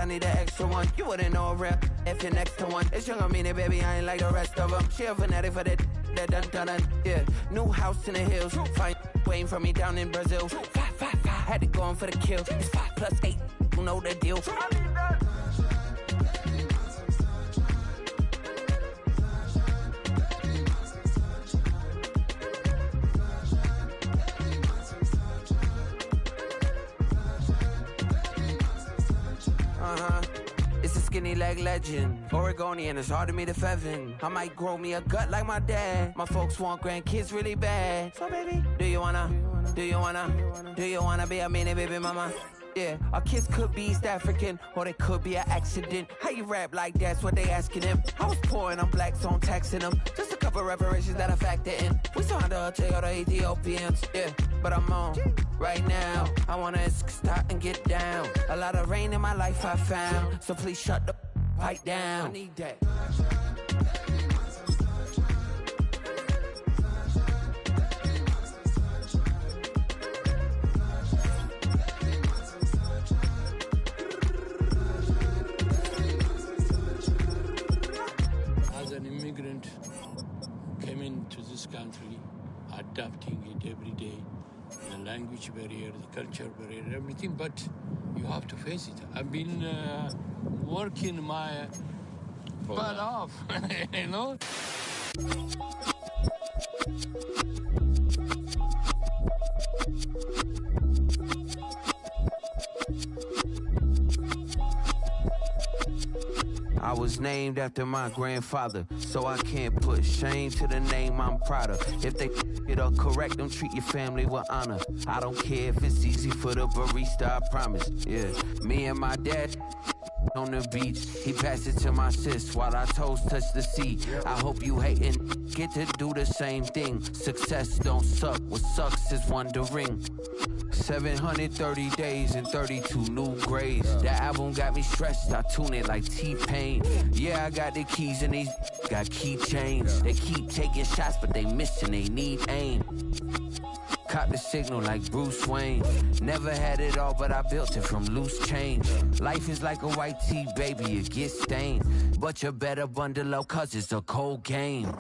I need an extra one. You wouldn't know a rap if you're next to one. It's young, I mean it, baby, I ain't like the rest of them. She a fanatic for that done, yeah. New house in the hills, fine, waiting for me down in Brazil. 5, had to go on for the kill. It's 5 plus 8, you know the deal. It's a skinny leg legend, Oregonian, it's hard to meet a Fevin. I might grow me a gut like my dad. My folks want grandkids really bad. So baby, do you wanna be a mini baby mama? Yeah, our kids could be East African, or they could be an accident. How you rap like that's what they asking him. I was poor and I'm black, so I'm taxing them. Just a couple reparations that I factor in. We saw how to take all the Ethiopians, yeah. But I'm on right now. I wanna stop and get down. A lot of rain in my life I found, so please shut the pipe down. I need that. Came into this country, adapting it every day, the language barrier, the culture barrier, everything, but you have to face it. I've been working my butt off, you know? I was named after my grandfather, so I can't put shame to the name I'm proud of. If they it up correct, don't treat your family with honor. I don't care if it's easy for the barista, I promise. Yeah, me and my dad on the beach, he passed it to my sis while our toes touch the sea. I hope you hatin' get to do the same thing. Success don't suck, what sucks is wondering. 730 days and 32 new grades. That album got me stressed, I tune it like T-Pain. Yeah, I got the keys and these got keychains. They keep taking shots, but they missing, they need aim. Caught the signal like Bruce Wayne. Never had it all, but I built it from loose change. Life is like a white tee, baby, it gets stained. But you better bundle up, cause it's a cold game.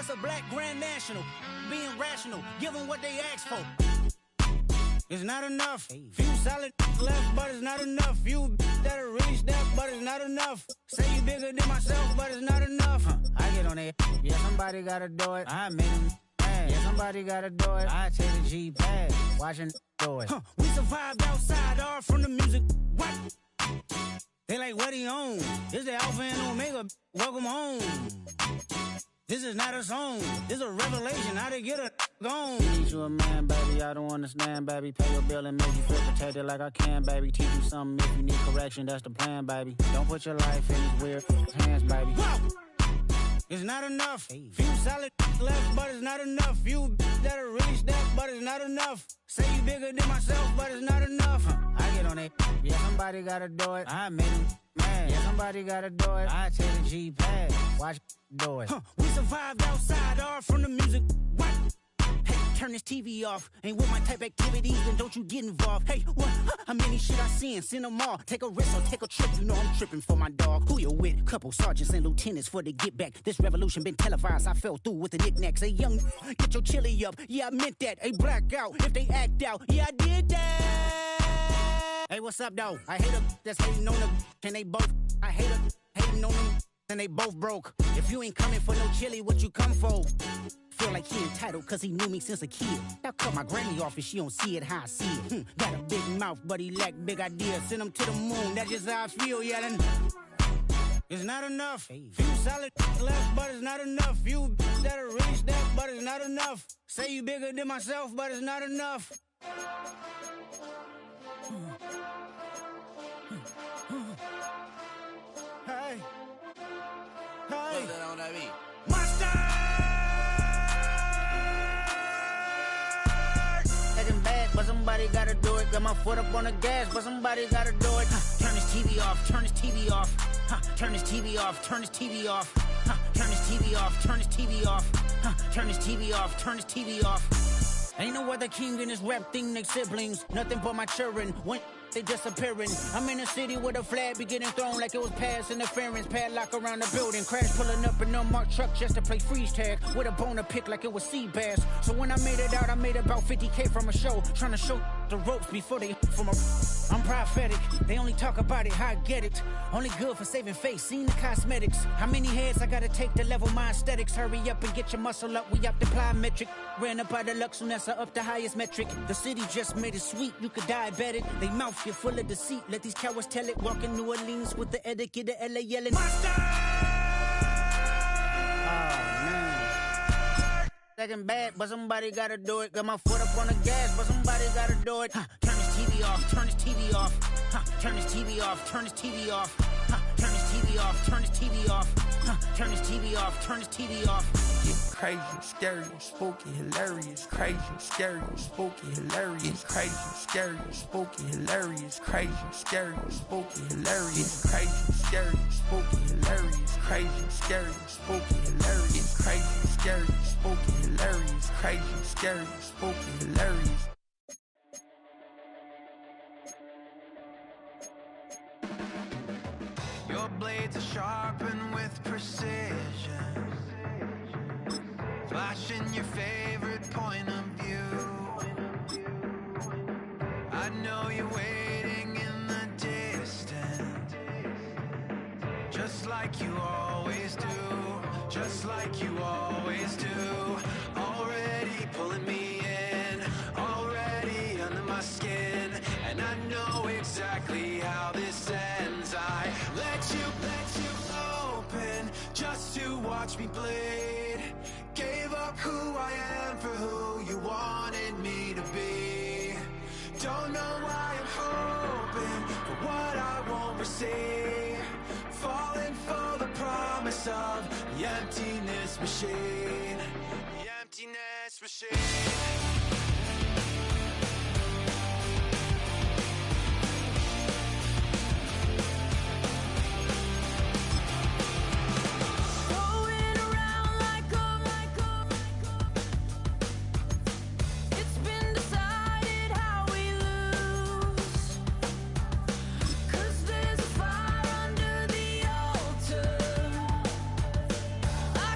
What's a black grand national? Being rational, give them what they ask for. It's not enough. Few solid left, but it's not enough. You that'll really step, but it's not enough. Say you bigger than myself, but it's not enough. I get on it. Yeah, somebody gotta do it. I made him mad. Yeah, somebody gotta do it. I take the G-pad, watching do it. We survived outside, all from the music. What? They like, what he on? This the Alpha and Omega. Welcome home. This is not a song. This is a revelation. How to get a gone. Need you a man, baby. I don't understand, baby. Pay your bill and make you feel protected like I can, baby. Teach you something if you need correction. That's the plan, baby. Don't put your life in these weird hands, baby. Whoa! It's not enough. Few solid left, but it's not enough. You that'll really step, but it's not enough. Say you bigger than myself, but it's not enough. I get on it. Yeah, somebody gotta do it. I made him mad. Yeah, somebody gotta do it. I take the G-pad, watch do it. We survived outside, all from the music. What? Hey, turn this TV off. Ain't with my type activities, then don't you get involved. Hey, what? How many shit I seen? Send them all. Take a risk or take a trip. You know I'm tripping for my dog. Who you with? Couple sergeants and lieutenants for the get back. This revolution been televised. I fell through with the knickknacks. Hey, young, get your chili up. Yeah, I meant that. Hey, blackout. If they act out, yeah, I did that. Hey, what's up, though? I hate a that's hating on the and they both. I hate a hating on them and they both broke. If you ain't coming for no chili, what you come for? Feel like he entitled cause he knew me since a kid. Now cut my granny off if she don't see it how I see it. Got a big mouth, but he lack big ideas. Send him to the moon, that's just how I feel, yeah. Then it's not enough. Few solid left, but it's not enough. You that'll really step, but it's not enough. Say you bigger than myself, but it's not enough. Hey, hey, Monster! But somebody gotta do it. Got my foot up on the gas, but somebody gotta do it. Turn this TV off, turn this TV off. Turn this TV off, turn this TV off. Turn this TV off, turn this TV off. Turn this TV off, turn this TV off. Ain't no other king in this rap thing, they siblings. Nothing but my children. When they disappearing. I'm in a city with a flag be getting thrown like it was pass interference. Padlock around the building. Crash pulling up an unmarked truck just to play freeze tag. With a bone to pick like it was sea bass. So when I made it out, I made about 50K from a show. Trying to show the ropes before they from a... I'm prophetic. They only talk about it, how I get it. Only good for saving face, seen the cosmetics. How many heads I gotta take to level my aesthetics? Hurry up and get your muscle up, we have to apply metric. Ran up out of luck, soon as I up the highest metric. The city just made it sweet, you could diabetic. They mouth get full of deceit, let these cowards tell it. Walk in New Orleans with the etiquette of LA yelling Monster! Oh man. Second bad, but somebody gotta do it. Got my foot up on the gas, but somebody gotta do it. Turn this TV off, turn this TV off. Turn this TV off, turn this TV off. Turn this TV off, turn this TV off. Turn this TV off, turn this TV off. Crazy, scary, spooky, hilarious. Crazy, scary, spooky, hilarious. Crazy, scary, spooky, hilarious. Crazy, scary, spooky, hilarious. Crazy, scary, spooky, hilarious. Crazy, scary, spooky, hilarious. Crazy, scary, spooky, hilarious. Crazy, scary, spooky, hilarious. Your blades are sharpened with precision, flashing your favorite point of view. I know you're waiting in the distance, just like you always do, just like you always do. Already pulling me in, already under my skin, and I know exactly how this ends. I let you open just to watch me bleed. Gave up who I am for who you wanted me to be. Don't know why I'm hoping for what I won't receive. Falling for the promise of the emptiness machine. The emptiness machine.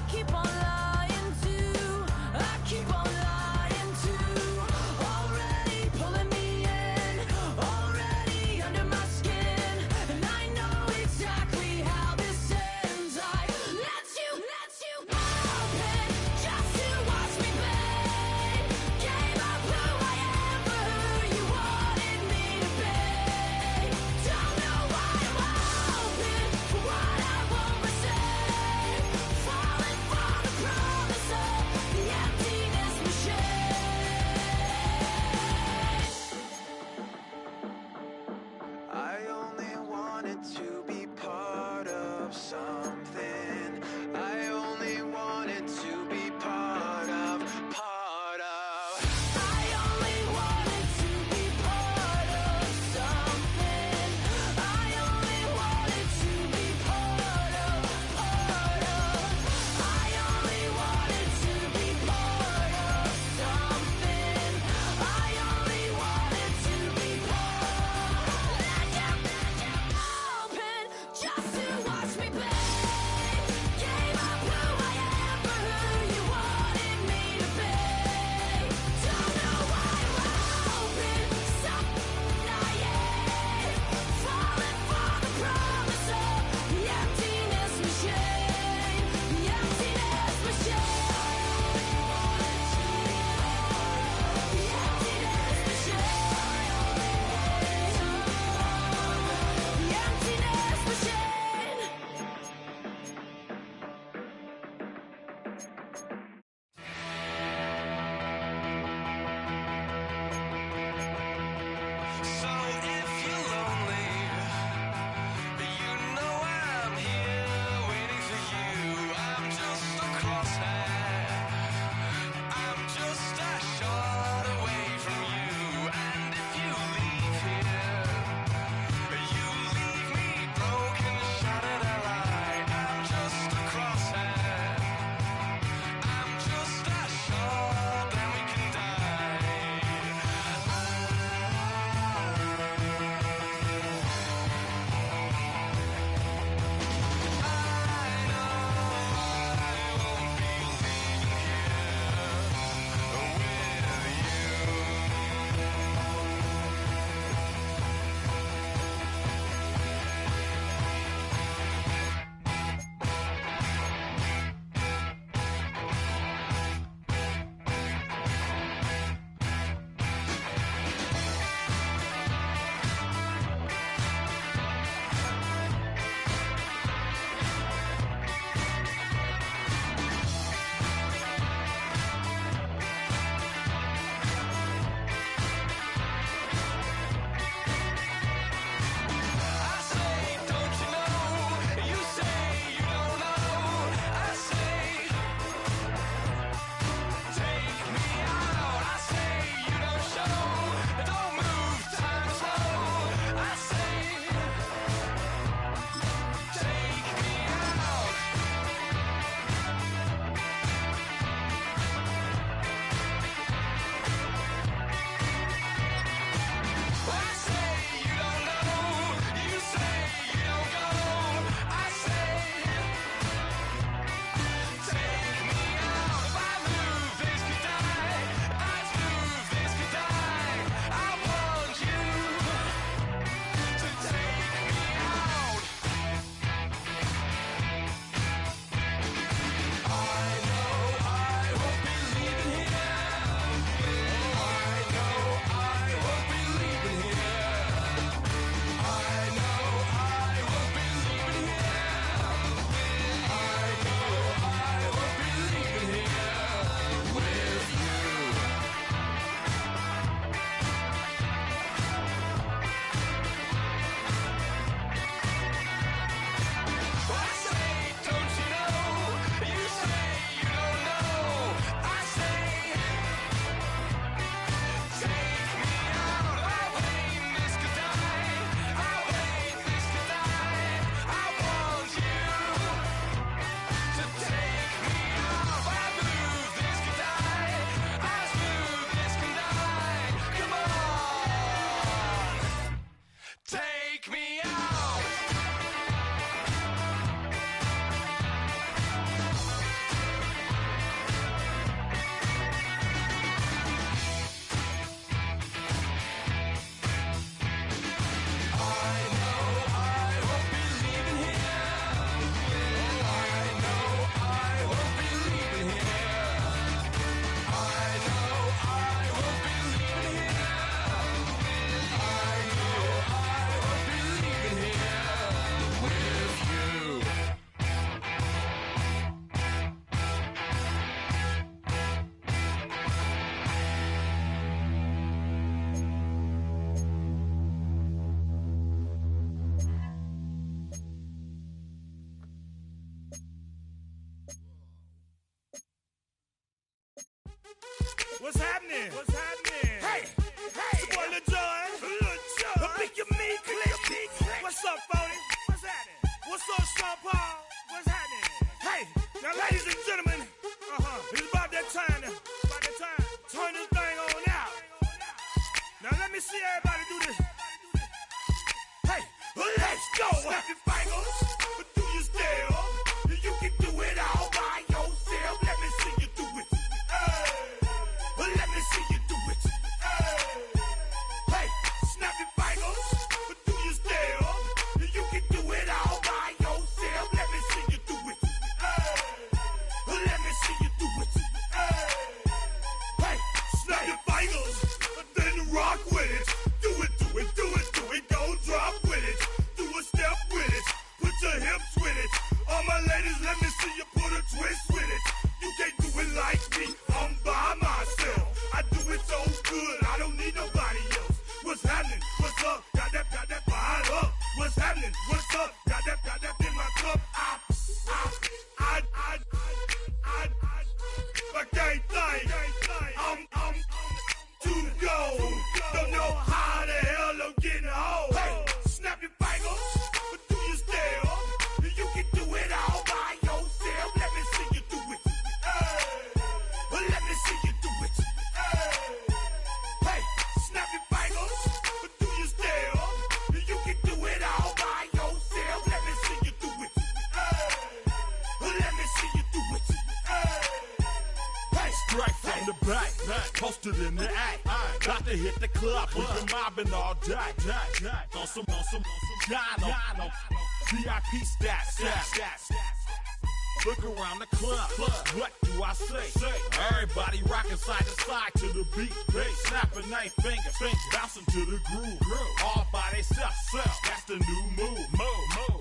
Keep on lying happening? What's happening? Hey, it's your boy Lil Jon. The Pick Your Meat Click. What's up, Phony? What's happening? What's up, Sean Paul? What's happening? Hey, now ladies and gentlemen, it's about that time. Turn this thing on out. Now let me see everybody do this. Hey, let's go. Snap your fingers, but do you still? You can do it all by yourself. Let me see you do it. Let me see you do it. Hey, snap your fingers, but do you still? You can do it all by yourself. Let me see you do it. Let me see you do it. Hey, snap your fingers, then rock with it. Do it, do it, do it, do it. Don't drop with it. Do a step with it. Put your hips with it. All my ladies, let me see you put a twist with it. You can't do it like me. I'm by myself. I do it so good. I don't need nobody else. What's happening? What's up? Got that fired up. What's happening? What's up? Got that in my cup. I can't think. I'm too go. Don't know how the hell I'm getting home. Hey, snap your fingers, but do you still? You can do it all by yourself. Let me see you do it. Let me see you do it. Hey, snap your fingers, but do you still? You can do it all by yourself. Let me see you do it. Let me see you do it. Hey, Straight from the back, posted in the act. Got to hit the club, we've been mobbing all day. On some Dino, VIP stats. Look around the club, what do I say? Everybody rocking side to side to the beat. Snapping their fingers, bouncing to the groove. All by themselves, that's the new move.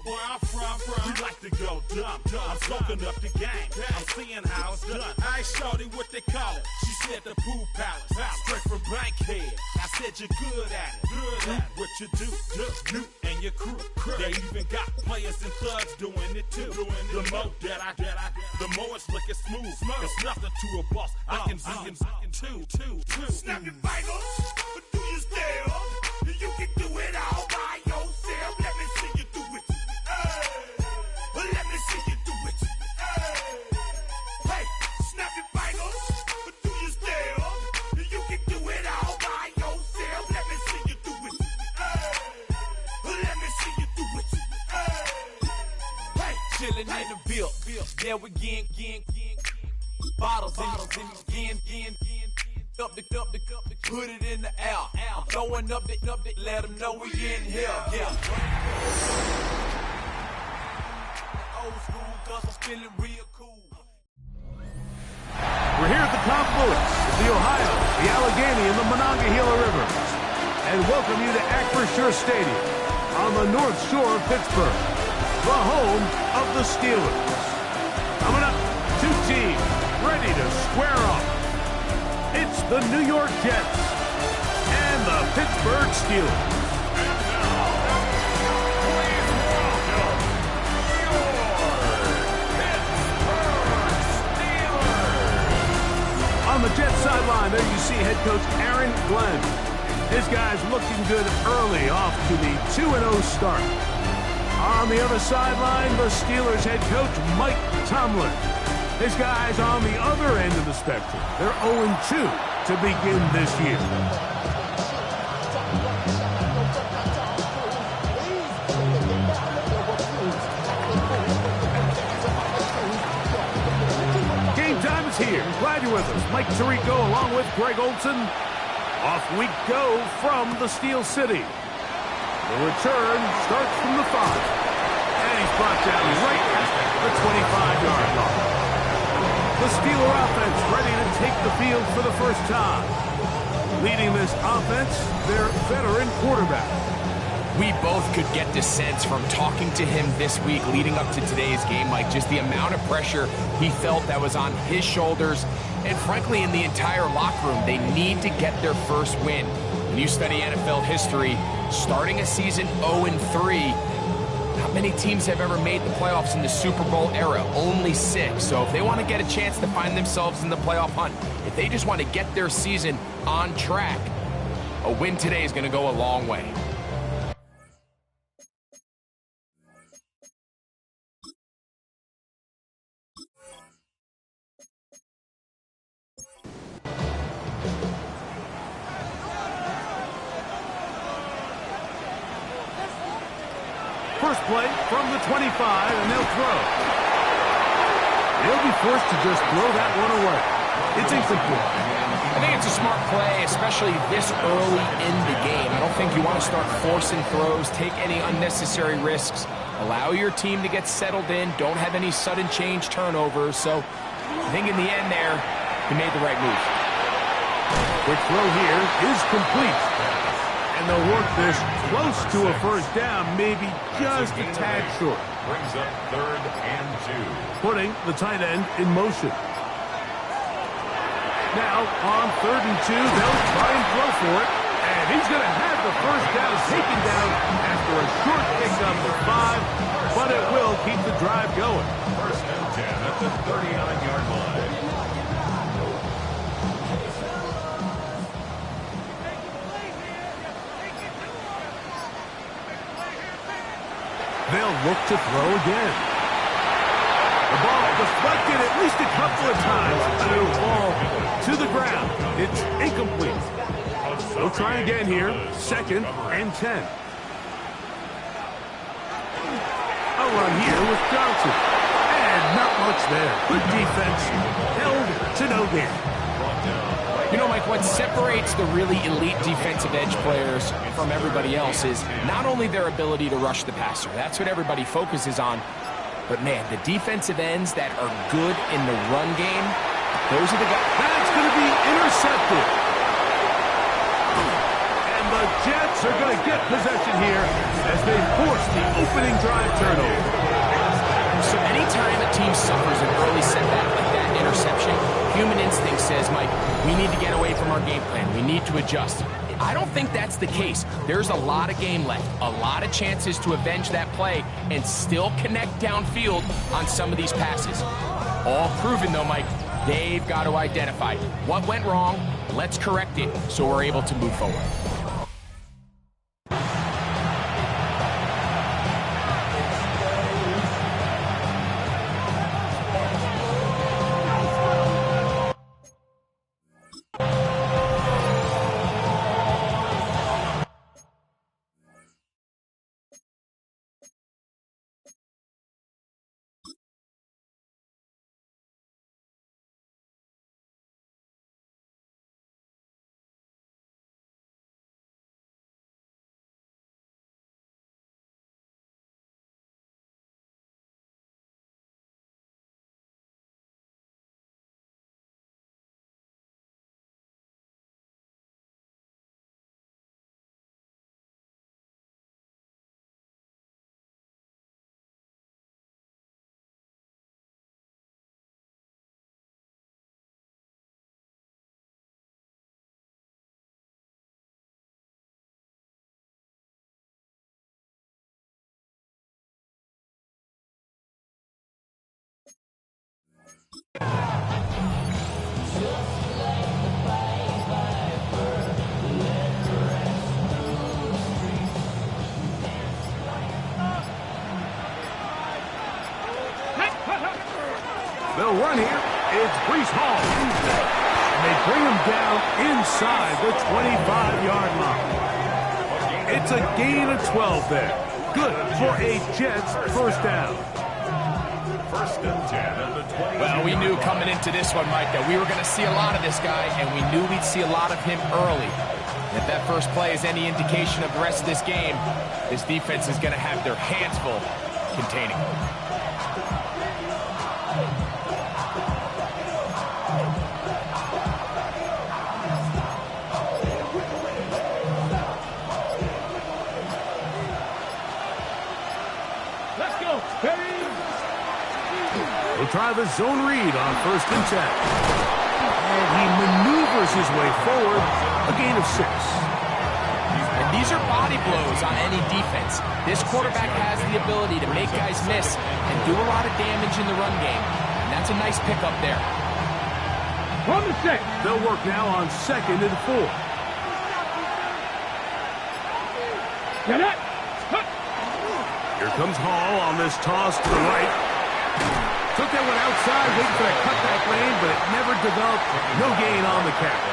Where I'm from, we like to go dumb. I'm soaking up the game, I'm seeing how it's done. I ain't shorty what they call it. She said the pool palace, straight from Bankhead. I said you're good at it. What you do, you and your crew. They even got players and thugs doing it too. The more that the more it's looking smooth. It's nothing to a boss. I can see him too. snap your fingers, but do you still? You can do it all by yourself. Let me see you do it. Let me see you do it. Hey, snap your fingers, but do you still? You can do it all by yourself. Let me see you do it. Let me see you do it. Hey, chillin' in the bill. There we again. Bottles in again. Up the put it in the air. I'm throwing up the, let them know we in here. Yeah. Old school, cause I'm feeling real cool. We're here at the confluence of the Ohio, the Allegheny, and the Monongahela Rivers, and welcome you to Acrisure Stadium on the North Shore of Pittsburgh, the home of the Steelers. Coming up, two teams ready to square off. It's the New York Jets and the Pittsburgh Steelers. On the Jets sideline, there you see head coach Aaron Glenn. His guys looking good early off to the 2-0 start. On the other sideline, the Steelers head coach Mike Tomlin. His guys on the other end of the spectrum. They're 0-2 to begin this year. Game time is here. Glad you're with us. Mike Tirico along with Greg Olson. Off we go from the Steel City. The return starts from the 5. And he's brought down right at the 25-yard line. The Steeler offense ready to take the field for the first time. Leading this offense, their veteran quarterback. We both could get the sense from talking to him this week leading up to today's game, Mike, just the amount of pressure he felt that was on his shoulders. And frankly, in the entire locker room, they need to get their first win. When you study NFL history, starting a season 0-3 Not many teams have ever made the playoffs in the Super Bowl era, only 6. So if they want to get a chance to find themselves in the playoff hunt, if they just want to get their season on track, a win today is going to go a long way. First play from the 25, and they'll throw. They'll be forced to just throw that one away. It's incomplete. I think it's a smart play, especially this early in the game. I don't think you want to start forcing throws, take any unnecessary risks. Allow your team to get settled in. Don't have any sudden change turnovers. So I think in the end there, he made the right move. Quick throw here is complete. And they'll work this close to a first down, maybe just a tad short. Brings up 3rd and 2. Putting the tight end in motion. Now on 3rd and 2, they'll try and throw for it. And he's going to have the first down taken down after a short pickup of 5, but it will keep the drive going. 1st and 10 at the 39-yard line. They'll look to throw again. The ball deflected at least a couple of times, and it'll fall to the ground. It's incomplete. They'll try again here, 2nd and 10. A run here with Johnson. And not much there. Good defense. Held to no gain. You know, Mike, what separates the really elite defensive edge players from everybody else is not only their ability to rush the passer. That's what everybody focuses on. But, man, the defensive ends that are good in the run game, those are the guys. That's going to be intercepted. And the Jets are going to get possession here as they force the opening drive turnover. So anytime a team suffers an early setback like that interception, human instinct says, Mike, we need to get away from our game plan. We need to adjust. I don't think that's the case. There's a lot of game left, a lot of chances to avenge that play and still connect downfield on some of these passes. All proven, though, Mike, they've got to identify what went wrong, let's correct it so we're able to move forward. They'll run here. It's Breece Hall. And they bring him down inside the 25-yard line. It's a gain of 12 there. Good for a Jets first down. 1st and 10 at the 20. Well, we knew coming into this one, Mike, that we were going to see a lot of this guy, and we knew we'd see a lot of him early. If that first play is any indication of the rest of this game, this defense is going to have their hands full containing. They'll try the zone read on 1st and 10. And he maneuvers his way forward, a gain of 6. And And these are body blows on any defense. This quarterback has the ability to make guys miss and do a lot of damage in the run game. And that's a nice pickup there. From the 6. They'll work now on 2nd and 4. Get it! Here comes Hall on this toss to the right. Took that one outside, waiting for that cutback lane, but it never developed. No gain on the catch.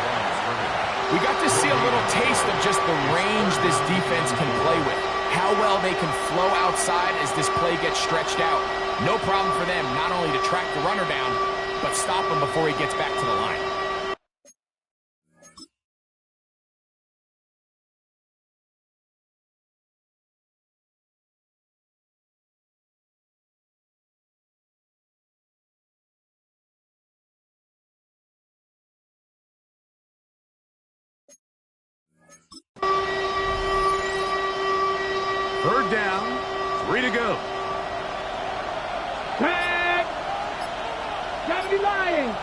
We got to see a little taste of just the range this defense can play with. How well they can flow outside as this play gets stretched out. No problem for them not only to track the runner down, but stop him before he gets back to the line. Third down, 3 to go. Tag! Gotta Lions!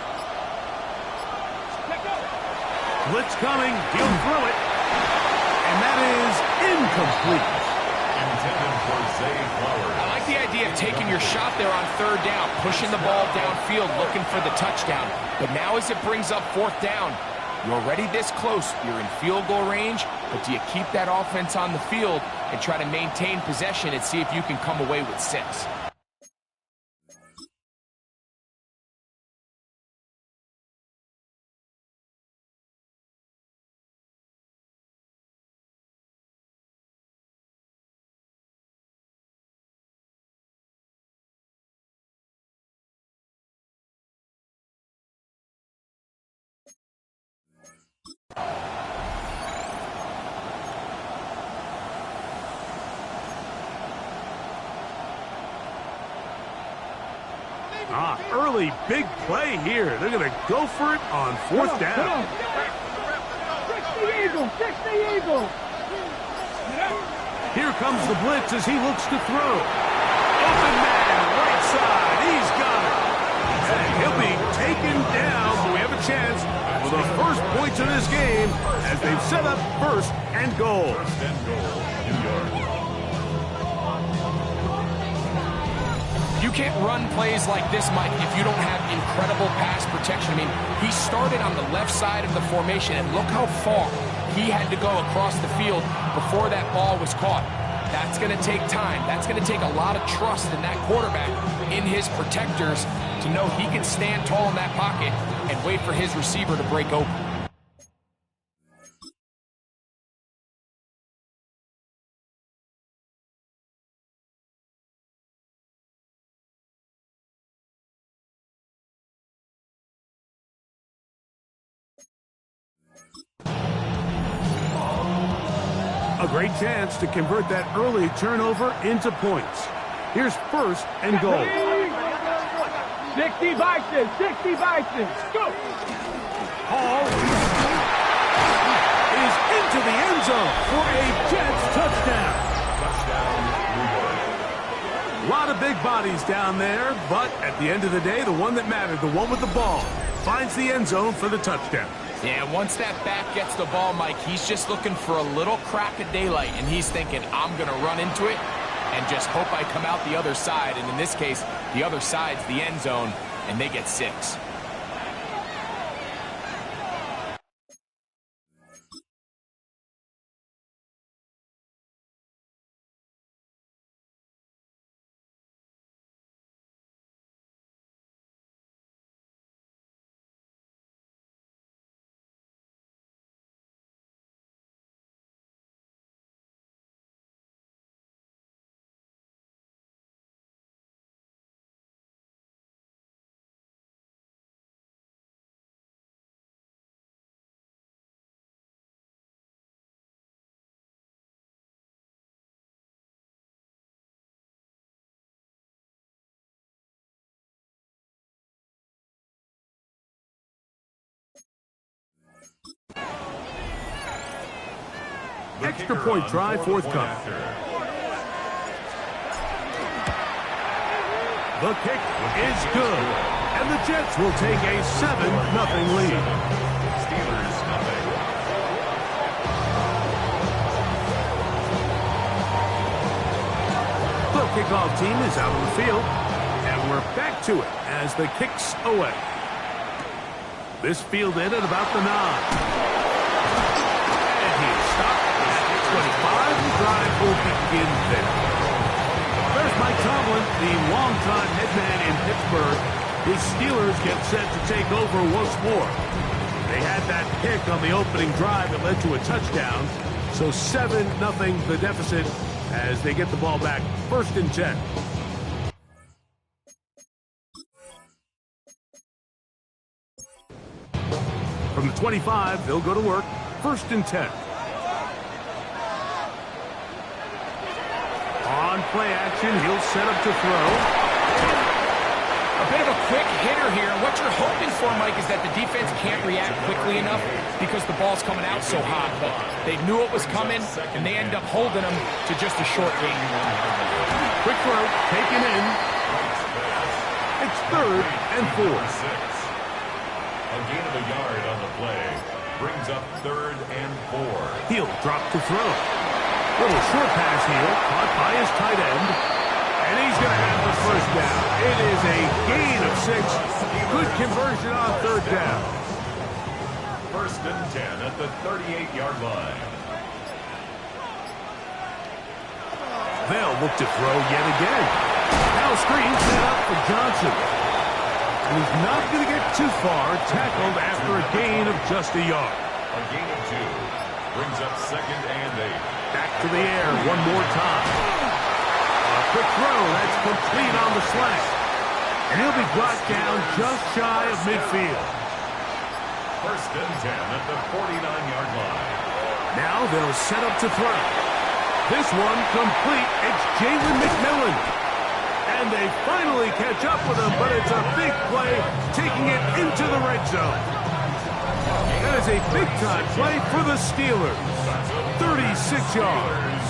Blitz coming, he'll throw it. And that is incomplete. Intended for Zay Flowers. I like the idea of taking your shot there on 3rd down, pushing the ball downfield, looking for the touchdown. But now as it brings up 4th down, you're already this close. You're in field goal range, but do you keep that offense on the field and try to maintain possession and see if you can come away with 6? Early big play here. They're going to go for it on 4th down. Fix the Eagle! Fix the Eagle! Here comes the blitz as he looks to throw. Open man, right side. He's got it. And he'll be taken down, but we have a chance for the first points of this game as they've set up 1st and goal. 1st and goal, New York. You can't run plays like this, Mike, if you don't have incredible pass protection. I mean, he started on the left side of the formation, and look how far he had to go across the field before that ball was caught. That's going to take time. That's going to take a lot of trust in that quarterback, in his protectors, to know he can stand tall in that pocket and wait for his receiver to break open. A great chance to convert that early turnover into points. Here's 1st and goal. 60 Vikings! 60 Vikings! Go! Hall is into the end zone for a Jets touchdown. Touchdown, New York. A lot of big bodies down there, but at the end of the day, the one that mattered, the one with the ball, finds the end zone for the touchdown. Yeah, once that back gets the ball, Mike, he's just looking for a little crack of daylight, and he's thinking, I'm going to run into it and just hope I come out the other side. And in this case, the other side's the end zone, and they get 6. Extra point try forthcoming. The kick is good, and the Jets will take a 7-0 lead. Steelers nothing. kickoff team is out on the field, and we're back to it as the kick's away. This fielded at about the 9. And he's stopped at 25. The drive will begin there. There's Mike Tomlin, the longtime head man in Pittsburgh. His Steelers get set to take over once more. They had that pick on the opening drive that led to a touchdown. So 7-0 the deficit as they get the ball back. 1st and 10. From the 25, they'll go to work. 1st and 10. On play action, he'll set up to throw. A bit of a quick hitter here. What you're hoping for, Mike, is that the defense can't react quickly enough because the ball's coming out so hot. But they knew it was coming, and they end up holding them to just a short gain. Quick throw, taken in. It's 3rd and 4. A gain of a yard on the play brings up 3rd and 4. He'll drop to throw. Little short pass here, caught by his tight end. And he's going to have the 1st down. It is a gain of 6. Good conversion on 3rd down. 1st and 10 at the 38-yard line. They'll look to throw yet again. Now screen set up for Johnson. And he's not going to get too far, tackled after a gain of just a yard. A gain of 2 brings up 2nd and 8. Back to the air one more time. Quick throw, that's complete on the slant. And he'll be brought down just shy of midfield. 1st and 10 at the 49-yard line. Now they'll set up to throw. This one complete. It's Jalen McMillan. And they finally catch up with him, but it's a big play, taking it into the red zone. That is a big-time play for the Steelers. 36 yards.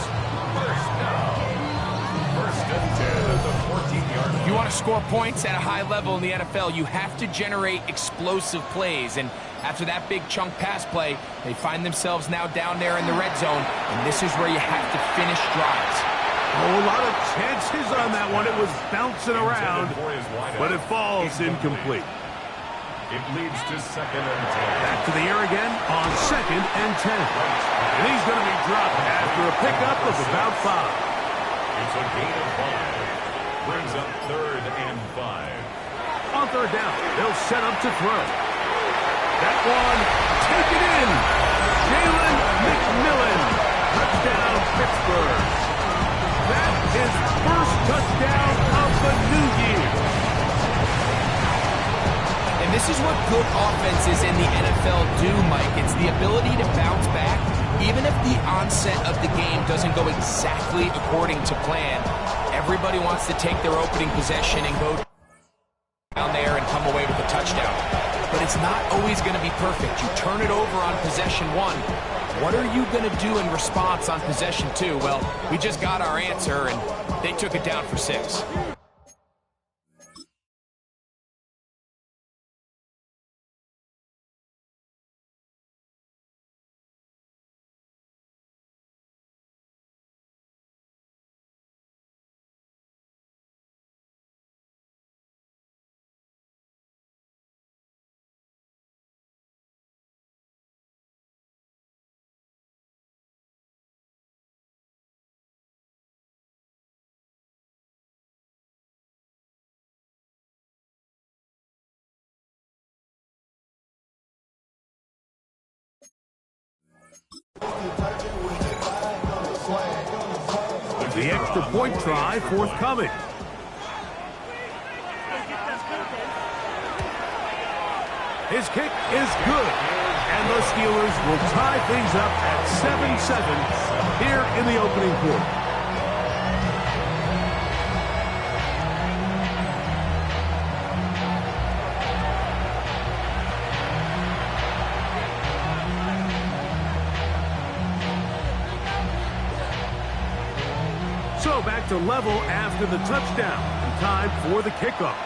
If you want to score points at a high level in the NFL, you have to generate explosive plays. And after that big chunk pass play, they find themselves now down there in the red zone. And this is where you have to finish drives. Oh, a lot of chances on that one. It was bouncing around, but it falls incomplete. It leads to 2nd and 10. Back to the air again on 2nd and 10. And he's going to be dropped after a pickup of about 5. It's a gain of 5. Brings up 3rd and 5. On 3rd down, they'll set up to throw. That one, taken in. Jalen McMillan. Touchdown, Pittsburgh. That is 1st touchdown of the new year. And this is what good offenses in the NFL do, Mike. It's the ability to bounce back, even if the onset of the game doesn't go exactly according to plan. Everybody wants to take their opening possession and go down there and come away with a touchdown. But it's not always going to be perfect. You turn it over on possession 1. What are you going to do in response on possession 2? Well, we just got our answer, and they took it down for 6. The extra point try forthcoming. His kick is good. And the Steelers will tie things up at 7-7 here in the opening quarter. So back to level after the touchdown. And time for the kickoff.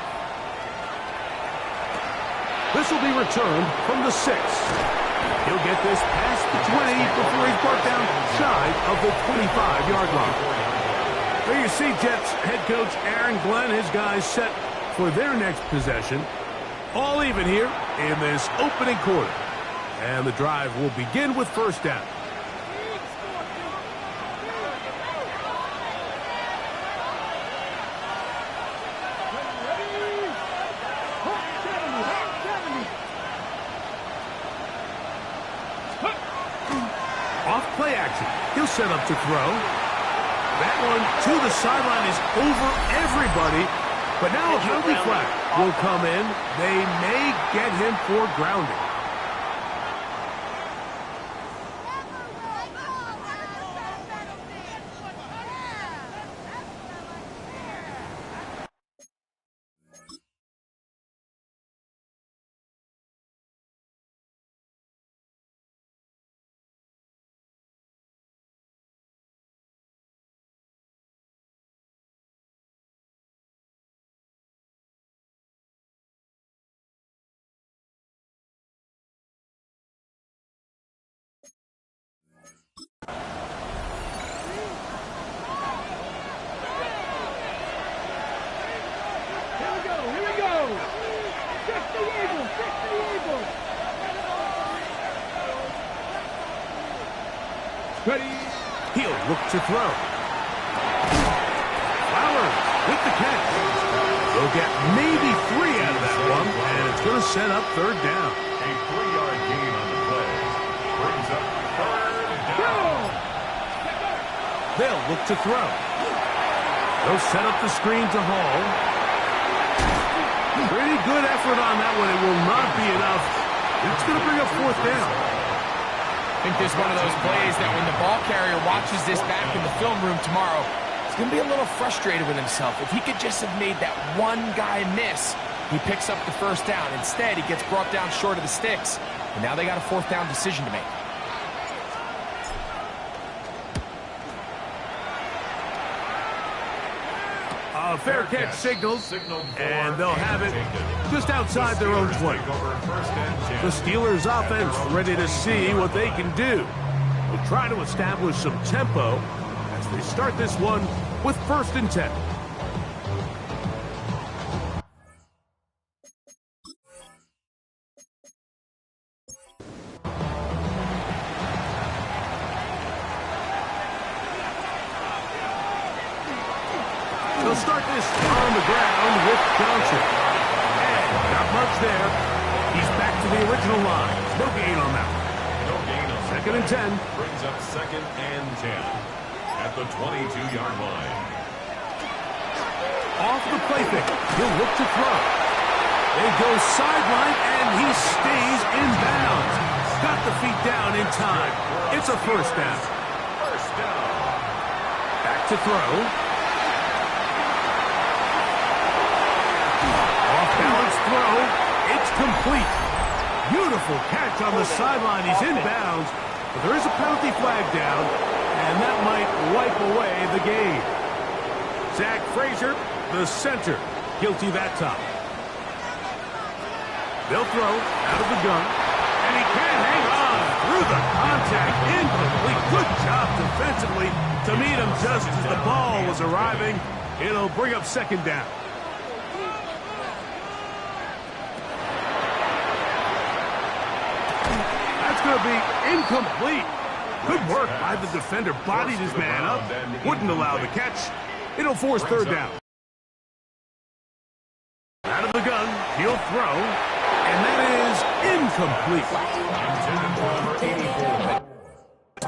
This will be returned from the 6. He'll get this past the 20 before he's brought down shy of the 25-yard line. There you see Jets head coach Aaron Glenn, his guys set for their next possession. All even here in this opening quarter. And the drive will begin with first down. Off play action. He'll set up to throw. That one to the sideline is over everybody. But now a penalty flag will come in. They may get him for grounding. Ready. He'll look to throw. Flowers with the catch. They'll get maybe 3 out of that one, and it's going to set up third down. A 3-yard gain on the play brings up third down. They'll look to throw. They'll set up the screen to Hall. Pretty good effort on that one. It will not be enough. It's going to bring up fourth down. I think this is one of those plays that when the ball carrier watches this back in the film room tomorrow, he's going to be a little frustrated with himself. If he could just have made that one guy miss, he picks up the first down. Instead, he gets brought down short of the sticks, and now they got a fourth down decision to make. A fair catch signaled, and they'll have it just outside their own 20. The Steelers' offense ready to see what they can do. They'll try to establish some tempo as they start this one with 1st and 10. They'll start this on the ground with Johnson. And not much there. He's back to the original line. No gain on that one. No gain on 2nd and 10. Brings up 2nd and 10 at the 22-yard line. Off the play fake. He'll look to throw. They go sideline, and he stays in bounds. Got the feet down in time. It's a first down. First down. Back to throw. Off-balance throw. It's complete. Beautiful catch on the sideline. He's in bounds, but there is a penalty flag down, and that might wipe away the game. Zach Frazier, the center, guilty that time. They'll throw out of the gun, and he can't hang on through the contact. Incomplete. Good job defensively to meet him just as the ball was arriving. It'll bring up 2nd down. Going to be incomplete. Good work by the defender. Bodied his man up. Wouldn't allow the catch. It'll force 3rd down. Out of the gun. He'll throw. And that is incomplete.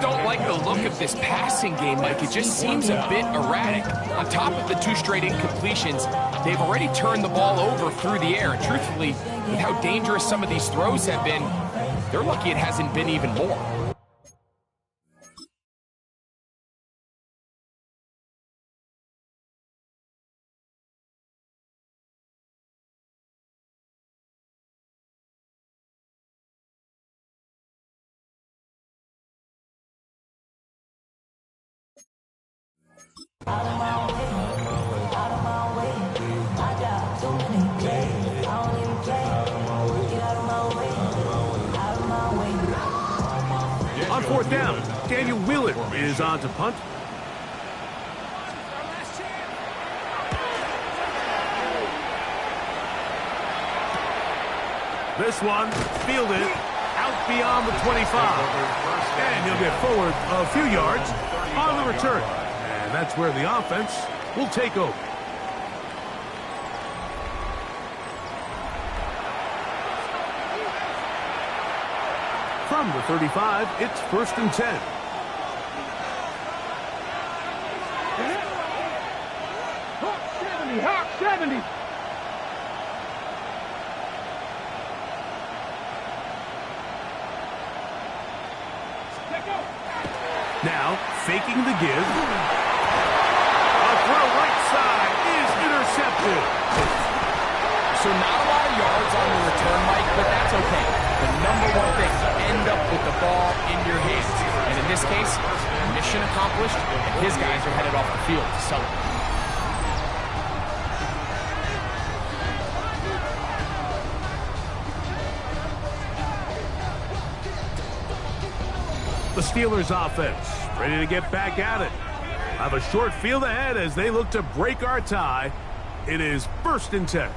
Don't like the look of this passing game, Mike. It just seems a bit erratic. On top of the 2 straight incompletions, they've already turned the ball over through the air. And truthfully, with how dangerous some of these throws have been, they're lucky it hasn't been even more. On 4th down, Daniel Wheeler is on to punt. This one fielded out beyond the 25. And he'll get forward a few yards on the return. And that's where the offense will take over. From the 35, it's 1st and 10. Hawk 70. Now, faking the give. A throw right side is intercepted. So not a lot of yards on the return, Mike, but that's okay. The number one thing, end up with the ball in your hands. And in this case, mission accomplished, and his guys are headed off the field to celebrate. The Steelers offense ready to get back at it. Have a short field ahead as they look to break our tie. It is 1st and 10.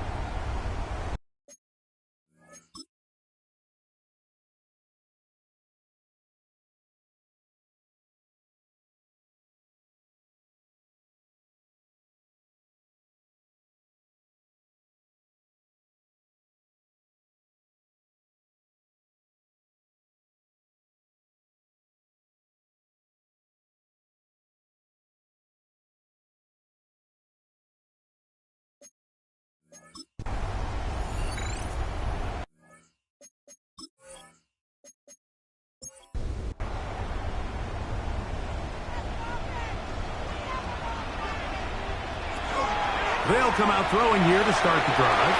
They'll come out throwing here to start the drive.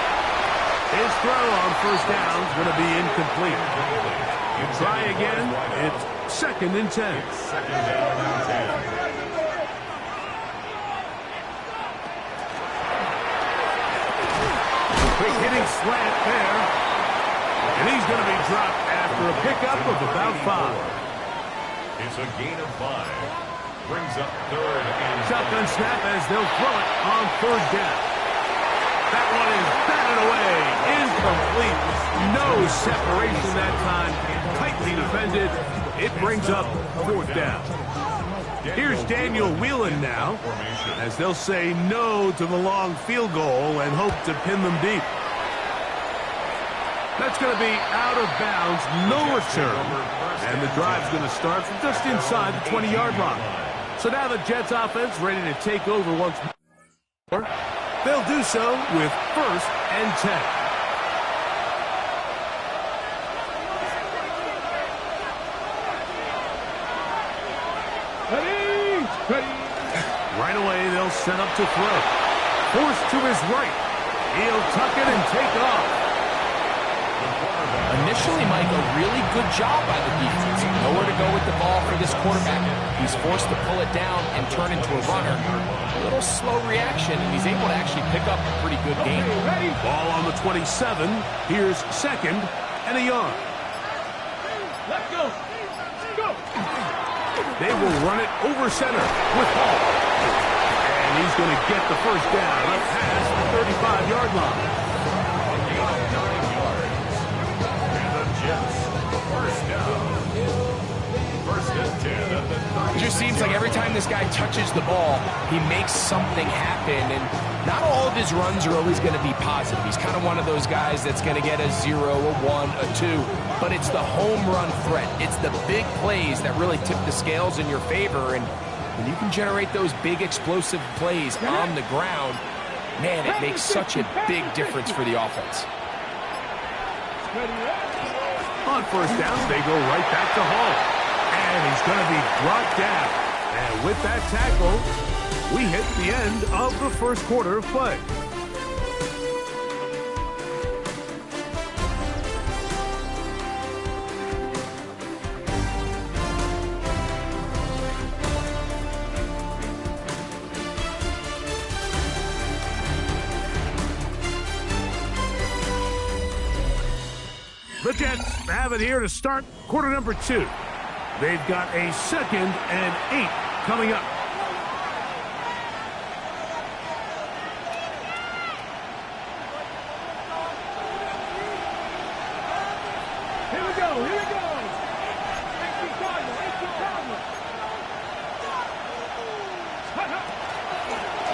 His throw on 1st down is going to be incomplete. Try again. It's 2nd and 10. 2nd down and 10. Quick hitting slant there. And he's going to be dropped after a pickup of about 5. It's a gain of 5. Brings up 3rd and Shotgun snap as they'll throw it on 3rd down. That one is batted away. Incomplete. No separation that time. Tightly defended. It brings up 4th down. Here's Daniel Whelan now, as they'll say no to the long field goal and hope to pin them deep. That's going to be out of bounds, no return. And the drive's going to start from just inside the 20-yard line. So now the Jets offense ready to take over once more. They'll do so with 1st and 10. Right away, they'll set up to throw. Forced to his right. He'll tuck it and take off. Initially, Mike, a really good job by the defense. Nowhere to go with the ball for this quarterback. He's forced to pull it down and turn into a runner. A little slow reaction, and he's able to actually pick up a pretty good game. Ball on the 27. Here's 2nd and a yard. Let's go. Go. They will run it over center with Hall. And he's going to get the 1st down up past the 35-yard line. It just seems like every time this guy touches the ball, he makes something happen. And not all of his runs are always going to be positive. He's kind of one of those guys that's going to get a 0, a 1, a 2. But it's the home run threat. It's the big plays that really tip the scales in your favor. And when you can generate those big explosive plays on the ground, man, it makes such a big difference for the offense. On 1st down, they go right back to Hall. And he's going to be brought down. And with that tackle, we hit the end of the 1st quarter of play. The Jets have it here to start quarter number 2. They've got a 2nd and 8 coming up.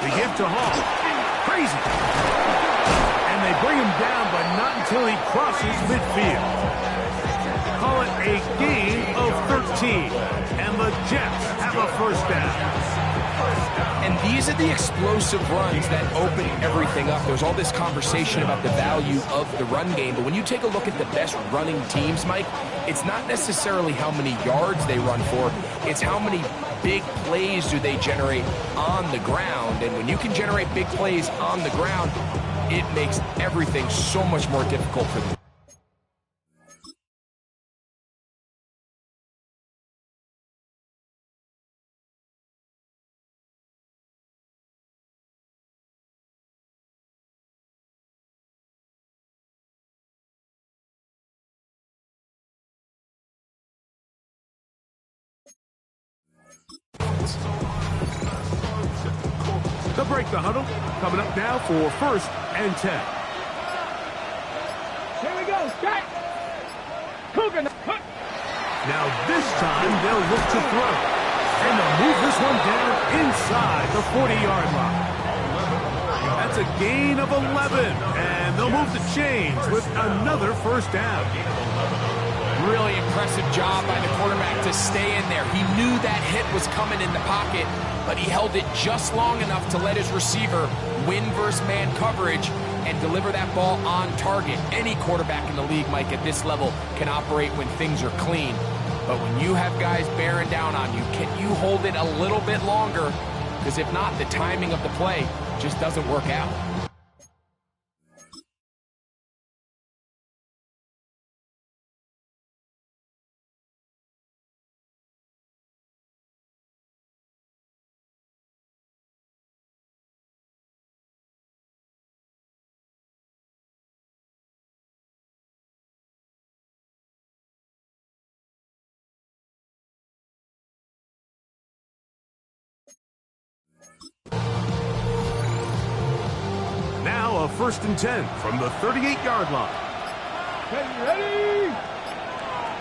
They give to Hall. Crazy. And they bring him down, but not until he crosses midfield. Call it a gain of 13. And the Jets have a first down. And these are the explosive runs that open everything up. There's all this conversation about the value of the run game, but when you take a look at the best running teams, Mike, it's not necessarily how many yards they run for, it's how many big plays do they generate on the ground. And when you can generate big plays on the ground, it makes everything so much more difficult for them. They'll break the huddle. Coming up now for 1st and 10. Here we go, Jack. Cougar. Now this time they'll look to throw. And they'll move this one down inside the 40-yard line. That's a gain of 11. And they'll move the chains with another first down. Really impressive job by the quarterback to stay in there. He knew that hit was coming in the pocket, but he held it just long enough to let his receiver win versus man coverage and deliver that ball on target. Any quarterback in the league, Mike, at this level can operate when things are clean. But when you have guys bearing down on you, can you hold it a little bit longer? Because if not, the timing of the play just doesn't work out. Now a 1st and 10 from the 38-yard line. Ready?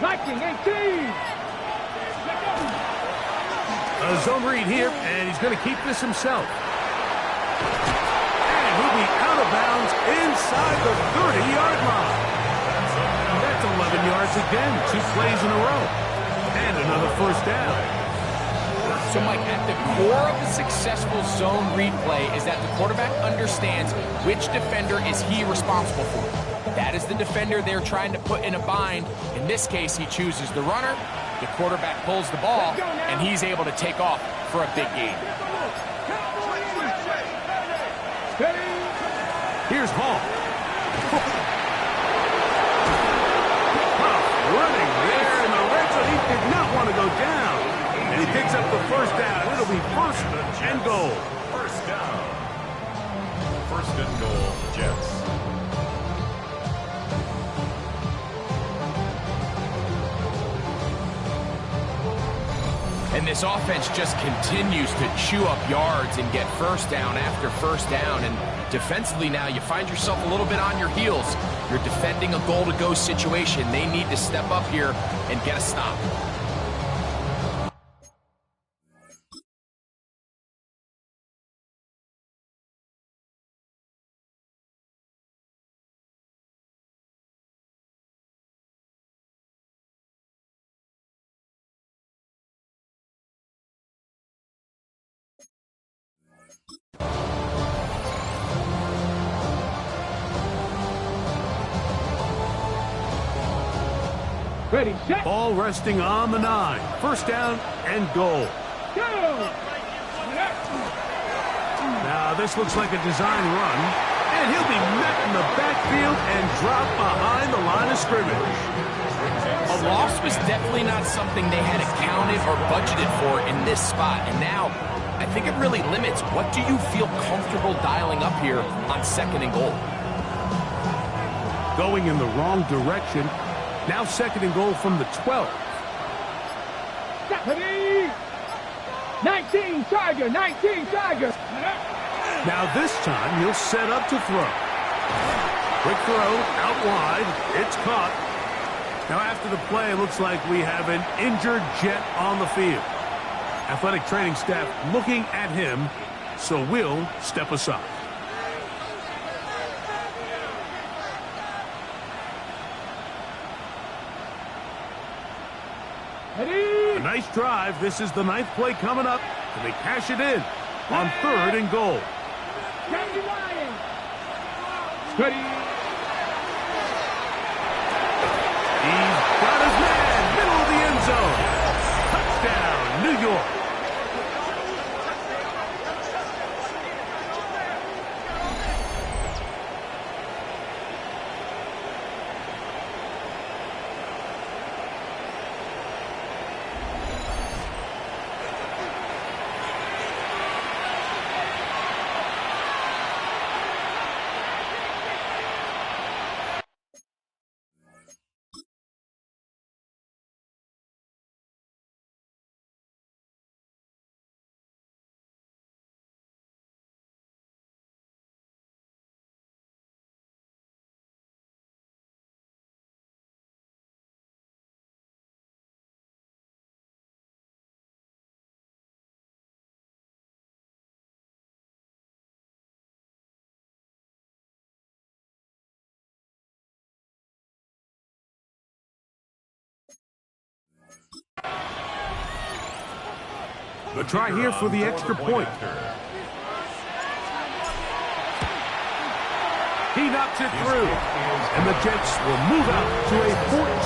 19, 18. A zone read here, and he's going to keep this himself. And he'll be out of bounds inside the 30-yard line. That's 11 yards again, 2 plays in a row. And another first down. So, Mike, at the core of a successful zone read play is that the quarterback understands which defender is he responsible for. That is the defender they're trying to put in a bind. In this case, he chooses the runner. The quarterback pulls the ball, and he's able to take off for a big gain. Here's Hall. Running there in the red zone. He did not want to go down. And he picks up the first down. It'll be 1st and goal. First down. 1st and goal, Jets. And this offense just continues to chew up yards and get first down after first down. And defensively now, you find yourself a little bit on your heels. You're defending a goal-to-go situation. They need to step up here and get a stop. Ready, set. Ball resting on the 9. First down and goal. Go. Now this looks like a design run. And he'll be met in the backfield and dropped behind the line of scrimmage. A loss was definitely not something they had accounted or budgeted for in this spot. And now, I think it really limits what do you feel comfortable dialing up here on 2nd and goal. Going in the wrong direction. Now 2nd and goal from the 12. Ready? 19, Tiger, 19, Tiger. Now this time he'll set up to throw. Quick throw, out wide. It's caught. Now after the play, it looks like we have an injured Jet on the field. Athletic training staff looking at him so we'll step aside. A nice drive. This is the 9th play coming up, and they cash it in on 3rd and goal. Good. He's got his man, middle of the end zone. Touchdown, New York. The try here for the extra point. He knocks it through, and the Jets will move out to a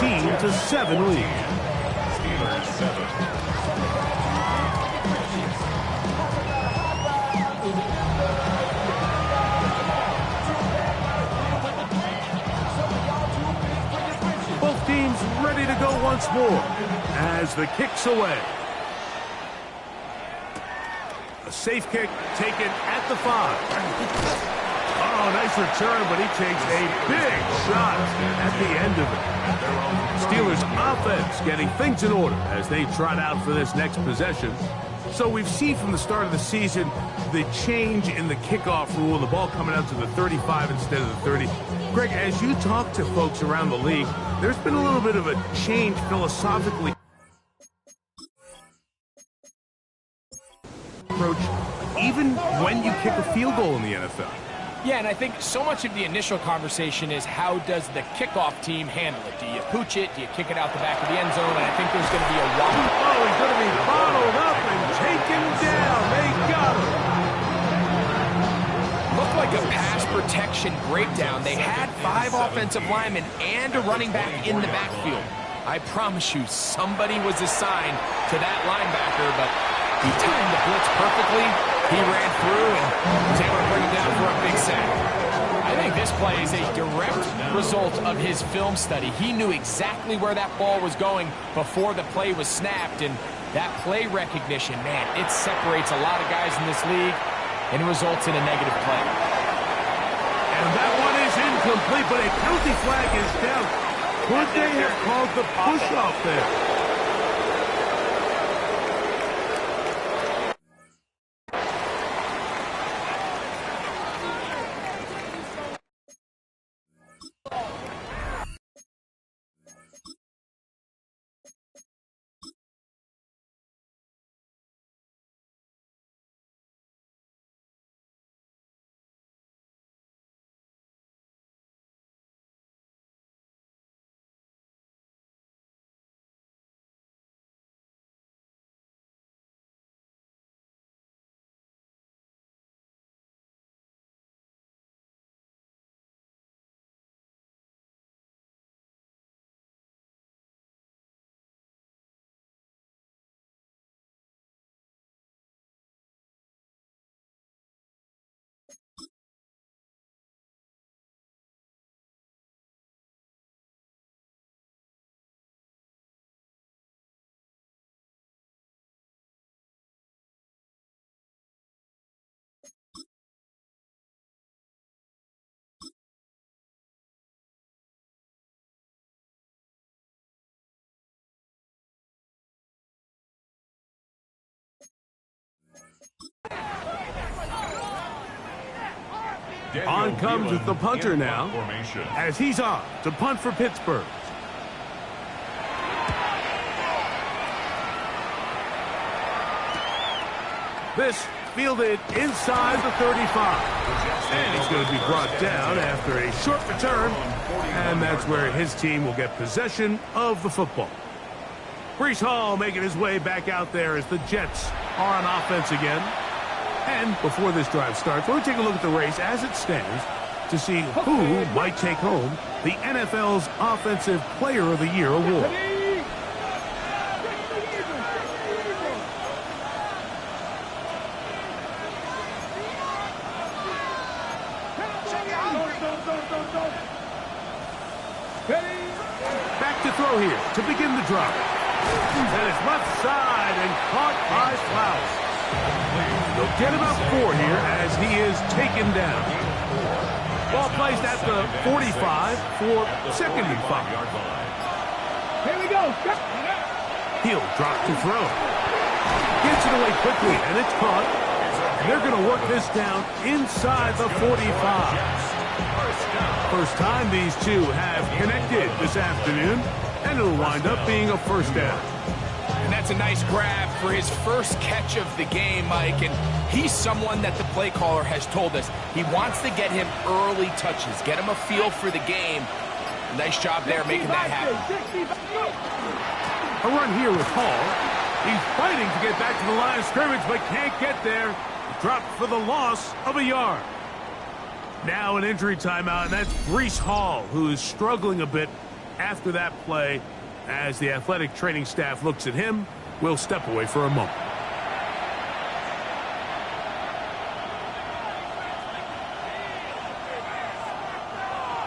14-7 lead. Steelers 7. Both teams ready to go once more as the kick's away. A safe kick taken at the 5. Oh, nice return, but he takes a big shot at the end of it. Steelers offense getting things in order as they trot out for this next possession. So we've seen from the start of the season the change in the kickoff rule, the ball coming out to the 35 instead of the 30. Greg, as you talk to folks around the league, there's been a little bit of a change philosophically. Approach even when you kick a field goal in the NFL. Yeah, and I think so much of the initial conversation is how does the kickoff team handle it? Do you pooch it? Do you kick it out the back of the end zone? And I think there's going to be a wobble. Oh, he's going to be bottled up and taken down. They got him. Looked like a pass protection breakdown. They had 5 offensive linemen and a running back in the backfield. I promise you, somebody was assigned to that linebacker, but he timed the blitz perfectly. He ran through and was able to bring him down for a big sack. I think this play is a direct result of his film study. He knew exactly where that ball was going before the play was snapped, and that play recognition, man, it separates a lot of guys in this league and results in a negative play. And that one is incomplete, but a penalty flag is down. Could they have called the push-off there? On comes the punter now, as he's on to punt for Pittsburgh. This fielded inside the 35. And he's going to be brought down after a short return. And that's where his team will get possession of the football. Breece Hall making his way back out there as the Jets are on offense again. And before this drive starts, we'll take a look at the race as it stands to see who might take home the NFL's Offensive Player of the Year award. Back to throw here to begin the drive. And it's left side and caught by Flowers. They'll get about 4 here as he is taken down. Ball placed at the 45 for 2nd and 5. Here we go. He'll drop to throw. Gets it away quickly, and it's caught. They're going to work this down inside the 45. First time these two have connected this afternoon, and it'll wind up being a first down. And that's a nice grab for his first catch of the game, Mike. And he's someone that the play caller has told us he wants to get him early touches, get him a feel for the game. Nice job there making that happen. A run here with Hall. He's fighting to get back to the line of scrimmage, but can't get there. Dropped for the loss of a yard. Now an injury timeout, and that's Breece Hall, who is struggling a bit after that play. As the athletic training staff looks at him, we'll step away for a moment.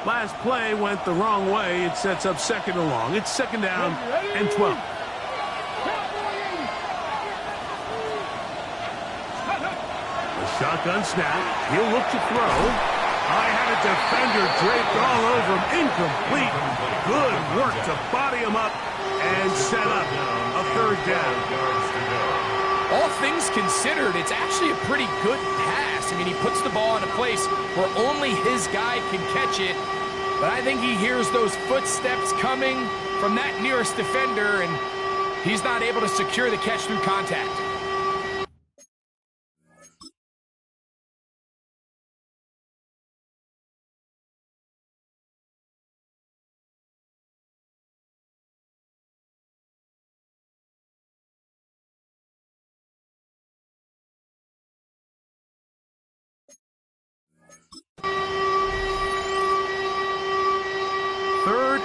Last play went the wrong way. It sets up 2nd and long. It's 2nd down and 12. The shotgun snap. He'll look to throw. I had a defender draped all over him. Incomplete. Good work to body him up and set up a 3rd down. All things considered, it's actually a pretty good pass. I mean, he puts the ball in a place where only his guy can catch it. But I think he hears those footsteps coming from that nearest defender, and he's not able to secure the catch through contact.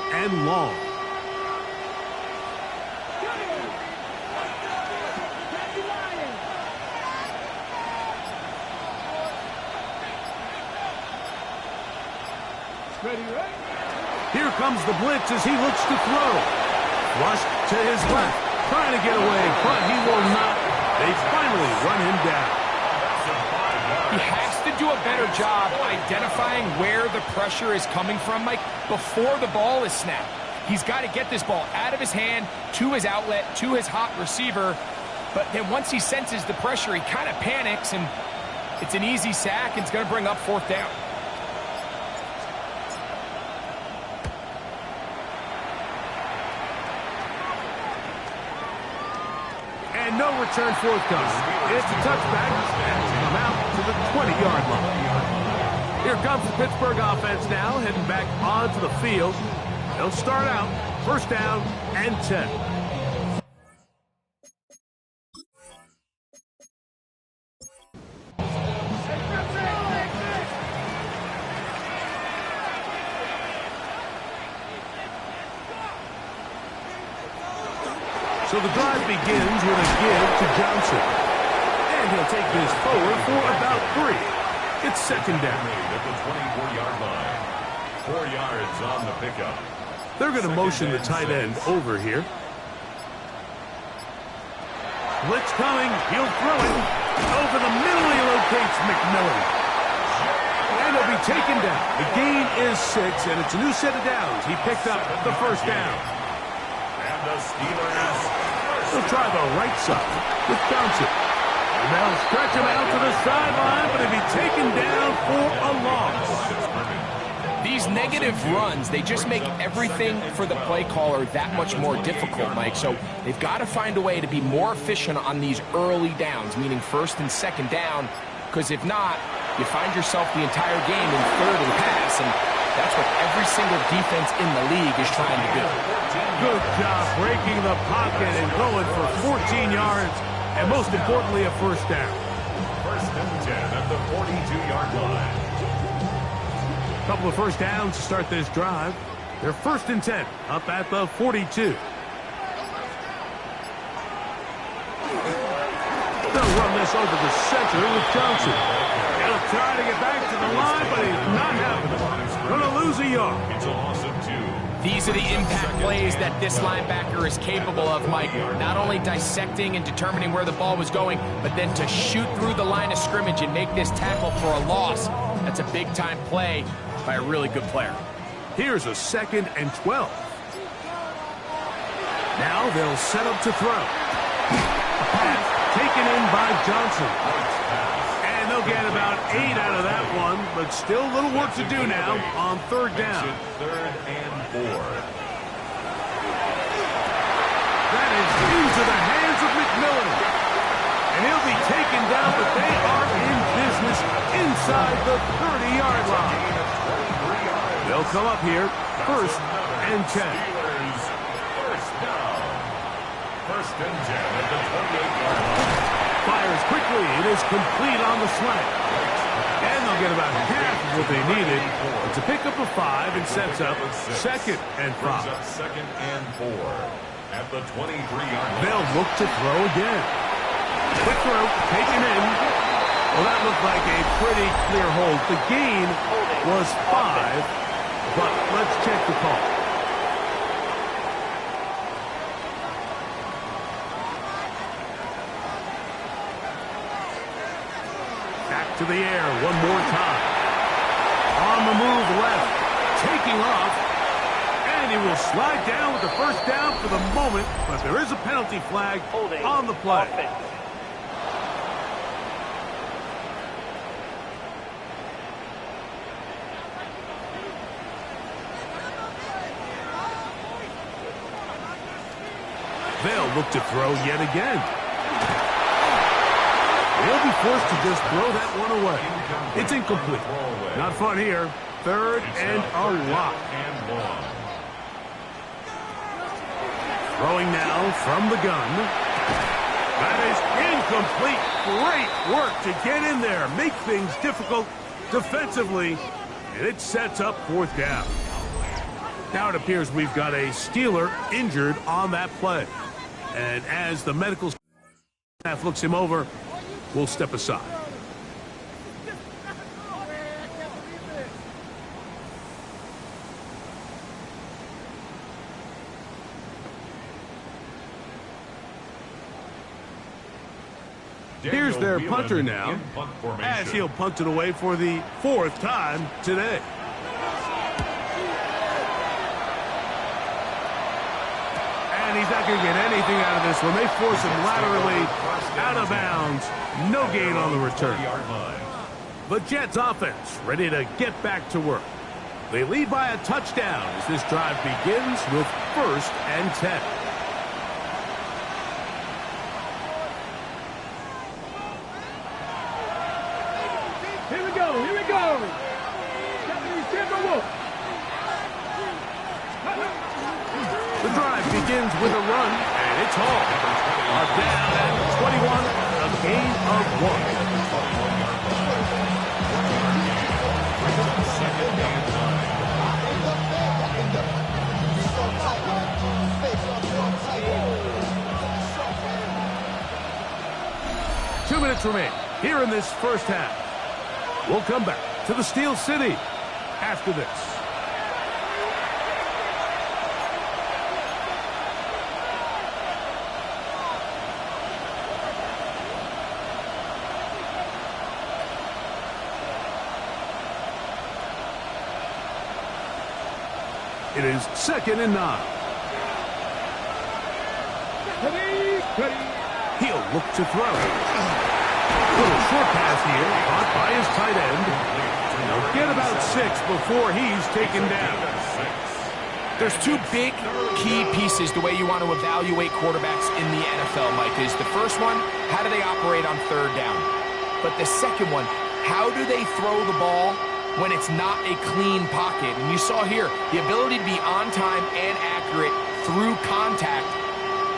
And long. Here comes the blitz as he looks to throw. Flushed to his left, trying to get away, but he will not. They finally run him down. He has to do a better job identifying where the pressure is coming from, Mike, before the ball is snapped. He's got to get this ball out of his hand, to his outlet, to his hot receiver. But then once he senses the pressure, he kind of panics, and it's an easy sack, and it's going to bring up 4th down. And no return forthcoming. It's a touchback, and come out to the 20-yard line. Here comes the Pittsburgh offense now, heading back onto the field. They'll start out 1st down and 10. So the drive begins with a give to Johnson. And he'll take this forward for about 3. It's 2nd down. At the 24-yard line. 4 yards on the pickup. They're going to motion the tight end over here. Blitz coming. He'll throw it. Over the middle he locates McMillan. And he'll be taken down. The gain is 6, and it's a new set of downs. He picked up the 1st down. And the Steelers. They'll try the right side with Johnson. And they'll stretch him out to the sideline, but he'll be taken down for a loss. These negative runs, they just make everything for the play caller that much more difficult, Mike. So they've got to find a way to be more efficient on these early downs, meaning first and second down, because if not, you find yourself the entire game in third and pass, and that's what every single defense in the league is trying to do. Good job breaking the pocket and going for 14 yards, and most importantly, a first down. First and 10 at the 42-yard line. Couple of first downs to start this drive. They're first and 10 up at the 42. They'll run this over the center with Johnson. He'll try to get back to the line, but he's not having it. Going to lose a yard. It's a loss of 2. These are the impact plays that this linebacker is capable of, Mike. Not only dissecting and determining where the ball was going, but then to shoot through the line of scrimmage and make this tackle for a loss. That's a big-time play by a really good player. Here's a 2nd and 12. Now they'll set up to throw. Pass taken in by Johnson. And they'll get about 8 out of that one, but still a little work to do now on third down. Third and 4. That is into the hands of McMillan. And he'll be taken down, but they are in business inside the 30-yard line. They'll come up here, first and 10. First down. First and 10 at the 28-yard line. Fires quickly. It is complete on the slant. And they'll get about half of what they needed. It's a pickup of 5 and sets up 2nd and 5. Brings up 2nd and 4 at the 23-yard line. They'll look to throw again. Quick throw, taken in. Well, that looked like a pretty clear hold. The gain was 5. But let's check the call. Back to the air one more time. On the move left. Taking off. And he will slide down with the first down for the moment. But there is a penalty flag on the play. They'll look to throw yet again. They'll be forced to just throw that one away. It's incomplete. Not fun here. Third and a lot. Throwing now from the gun. That is incomplete. Great work to get in there. Make things difficult defensively. And it sets up 4th down. Now it appears we've got a Steeler injured on that play. And as the medical staff looks him over, we'll step aside. Here's their punter now, as he'll punt it away for the 4th time today. And he's not going to get anything out of this one. They force him laterally out of bounds. No gain on the return. The Jets offense ready to get back to work. They lead by a touchdown as this drive begins with 1st and 10. Here we go, here we go. The drive begins with a run, and it's hauled. A down at 21, a gain of 1. 2 minutes remain here in this first half. We'll come back to the Steel City after this. It is 2nd and 9. He'll look to throw. Little short pass here, caught by his tight end. They'll get about 6 before he's taken down. There's two big key pieces the way you want to evaluate quarterbacks in the NFL, Mike, is the first one, how do they operate on third down? But the second one, how do they throw the ball when it's not a clean pocket? And you saw here, the ability to be on time and accurate through contact,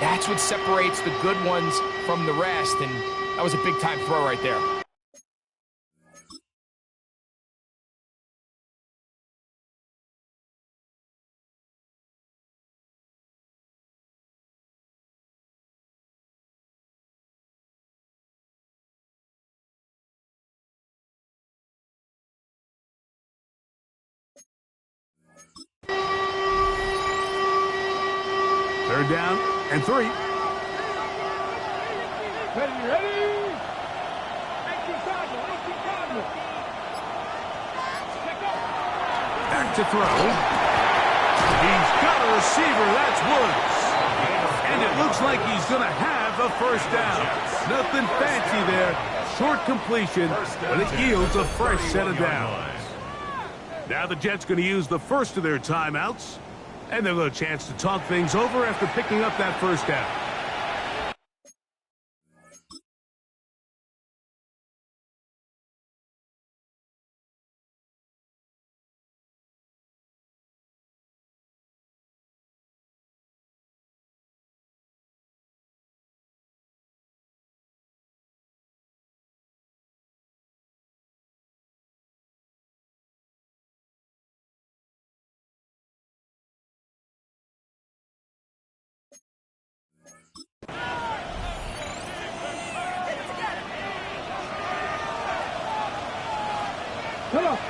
that's what separates the good ones from the rest, and that was a big-time throw right there. Third down and 3. Ready. Back to throw. He's got a receiver. That's Woods. And it looks like he's going to have a first down. Nothing fancy there. Short completion, but it yields a fresh set of downs. Now the Jets going to use the first of their timeouts. And they'll get a chance to talk things over after picking up that first down.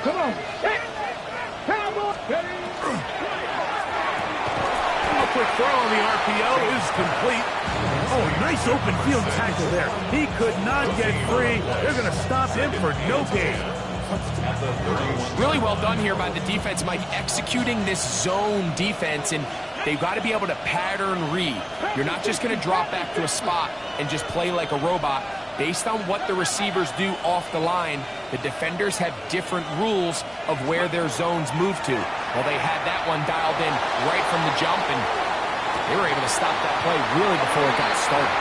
Come on. Cowboy. A quick throw on the RPO is complete. Oh, nice open field tackle there. He could not get free. They're going to stop him for no gain. Really well done here by the defense, Mike, executing this zone defense, and they've got to be able to pattern read. You're not just going to drop back to a spot and just play like a robot. Based on what the receivers do off the line, the defenders have different rules of where their zones move to. Well, they had that one dialed in right from the jump, and they were able to stop that play really before it got started.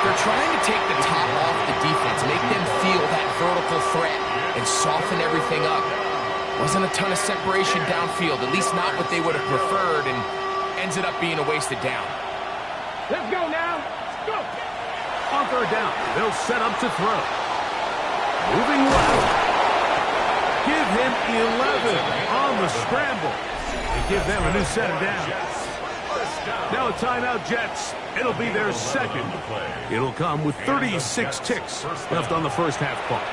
They're trying to take the top off the defense, make them feel that vertical threat, and soften everything up. Wasn't a ton of separation downfield, at least not what they would have preferred, and ends up being a wasted down. Let's go now. Let's go. On third down, they'll set up to throw. Moving left. Give him 11 on the scramble. They give them a new set of downs. Now a timeout, Jets. It'll be their second. It'll come with 36 ticks left on the first half clock.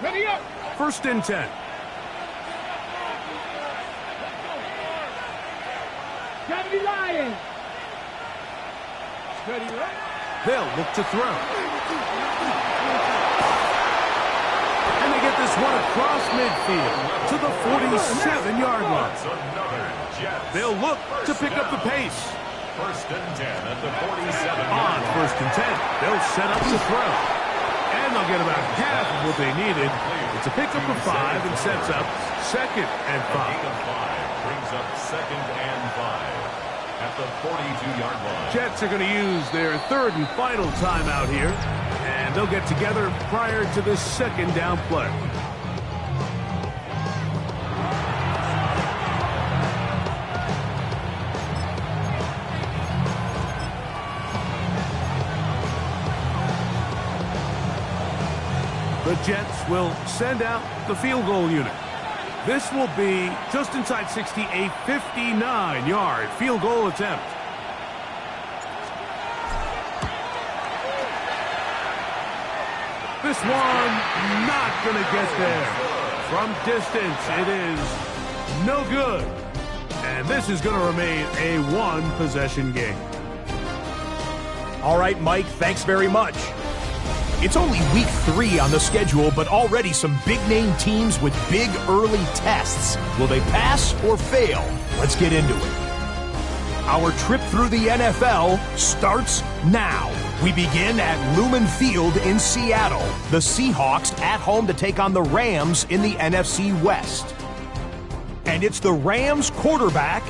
Ready up. First and 10. Gotta be lying. Ready up. They'll look to throw. And they get this one across midfield to the 47-yard line. They'll look to pick up the pace. First and 10 at the 47. On first and 10, they'll set up to throw. And they'll get about half of what they needed. It's a pickup of 5 and sets up second and 5. Brings up second and 5 at the 42-yard line. Jets are going to use their third and final timeout here. And they'll get together prior to this second down play. The Jets will send out the field goal unit. This will be just inside 60, a 59-yard field goal attempt. This one not going to get there. From distance, it is no good. And And this is going to remain a one-possession game. All right, Mike, thanks very much. It's only week 3 on the schedule, but already some big-name teams with big early tests. Will they pass or fail? Let's get into it. Our trip through the NFL starts now. We begin at Lumen Field in Seattle. The Seahawks at home to take on the Rams in the NFC West. And it's the Rams quarterback.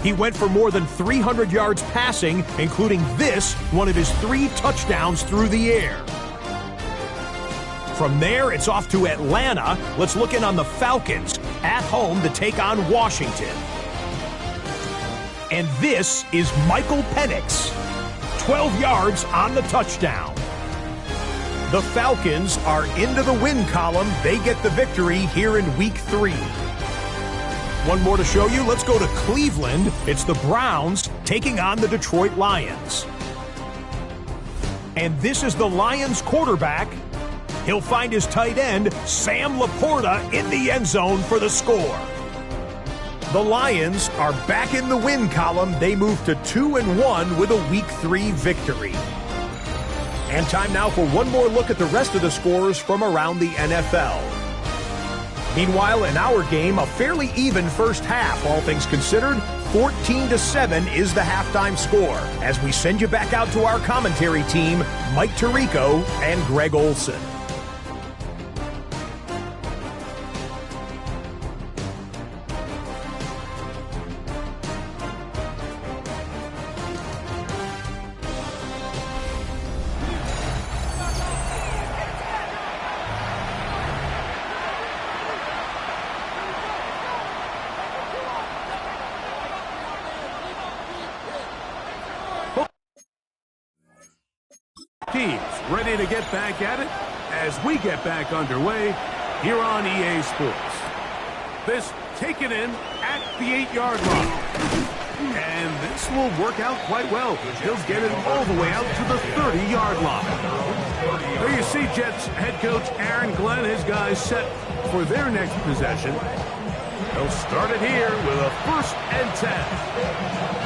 He went for more than 300 yards passing, including this, one of his 3 touchdowns through the air. From there, it's off to Atlanta. Let's look in on the Falcons at home to take on Washington. And this is Michael Penix. 12 yards on the touchdown. The Falcons are into the win column. They get the victory here in week 3. One more to show you. Let's go to Cleveland. It's the Browns taking on the Detroit Lions. And this is the Lions quarterback. He'll find his tight end, Sam Laporta, in the end zone for the score. The Lions are back in the win column. They move to 2-1 with a Week 3 victory. And time now for one more look at the rest of the scores from around the NFL. Meanwhile, in our game, a fairly even first half, all things considered. 14-7 is the halftime score. As we send you back out to our commentary team, Mike Tirico and Greg Olson. Teams ready to get back at it as we get back underway here on EA Sports. This taken in at the 8-yard line. And this will work out quite well. He'll get it all the way out to the 30-yard line. There you see Jets head coach Aaron Glenn, his guys set for their next possession. They'll start it here with a 1st and 10.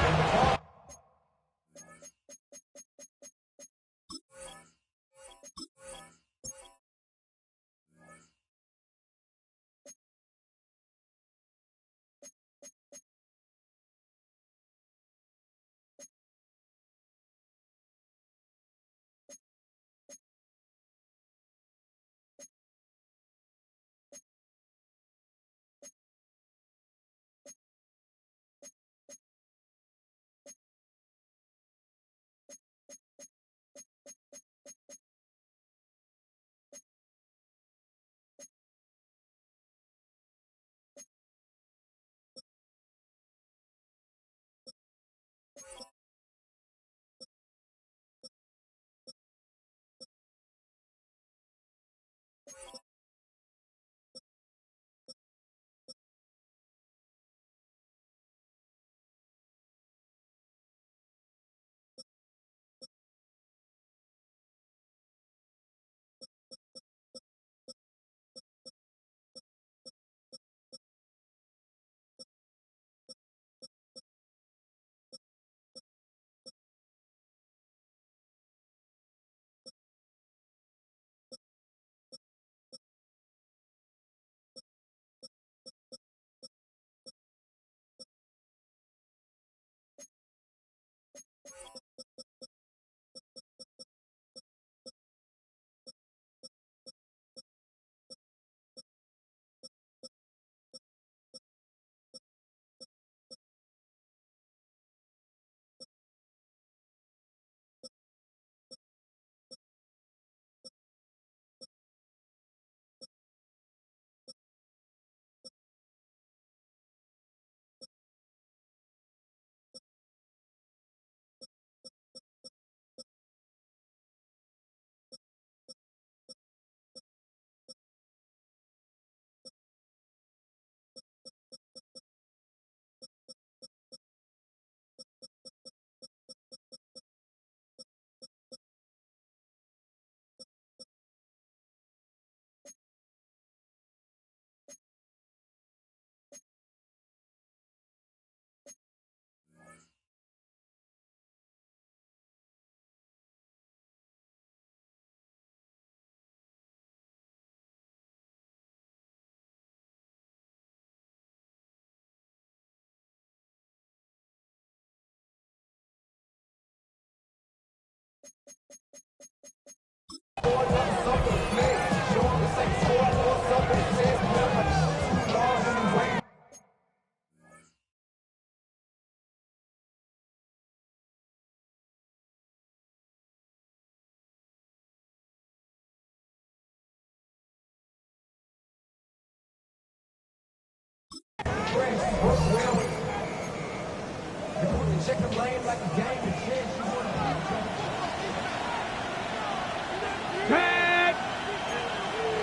Ted!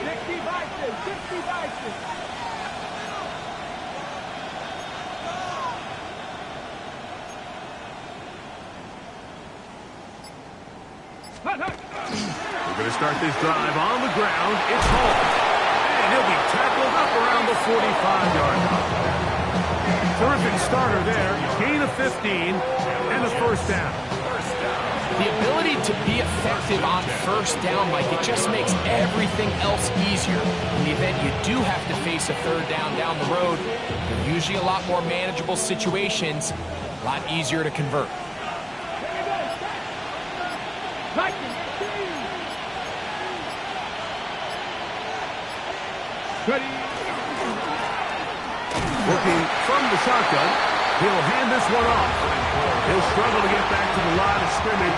60 Vikings, 60 Vikings. We're going to start this drive on the ground. It's Hall. And he'll be tackled up around the 45-yard line. Terrific starter there. Gain of 15 and a first down. The ability to be effective on first down, Mike, it just makes everything else easier. In the event you do have to face a third down the road, they're usually a lot more manageable situations, a lot easier to convert. Ready. Working from the shotgun. He'll hand this one off. He'll struggle to get back to the line of scrimmage.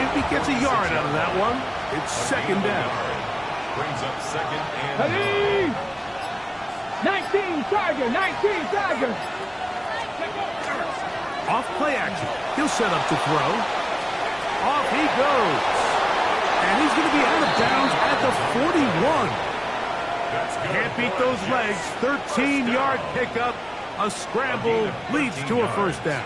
If he gets a yard out of that one, it's second down. Brings up second and... Ready. 19 Tiger, 19 Tiger. Off play action. He'll set up to throw. Off he goes. And he's going to be out of bounds at the 41. Can't beat those legs. 13-yard pickup. A scramble leads to a first down.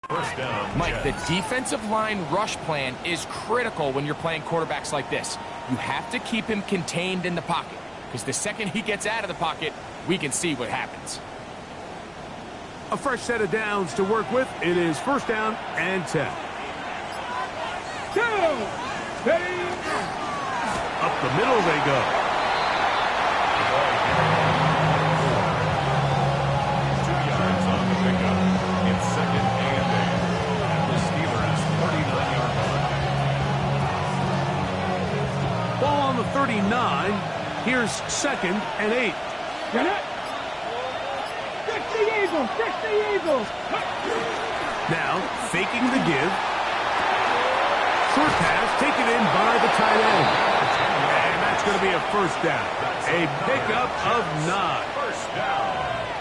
First down, Mike, the Jets. defensive line rush plan is critical when you're playing quarterbacks like this. You have to keep him contained in the pocket, because the second he gets out of the pocket, we can see what happens. A fresh set of downs to work with. It is first down and 10. Up the middle they go. 2 yards on the pickup. It's second and 8. And the Steelers 39-yard line. Ball on the 39. Here's second and 8. Get it. 60 Eagles, 60 Eagles. Now, faking the give. Short pass taken in by the tight end. And that's going to be a first down. A pickup of 9. First down.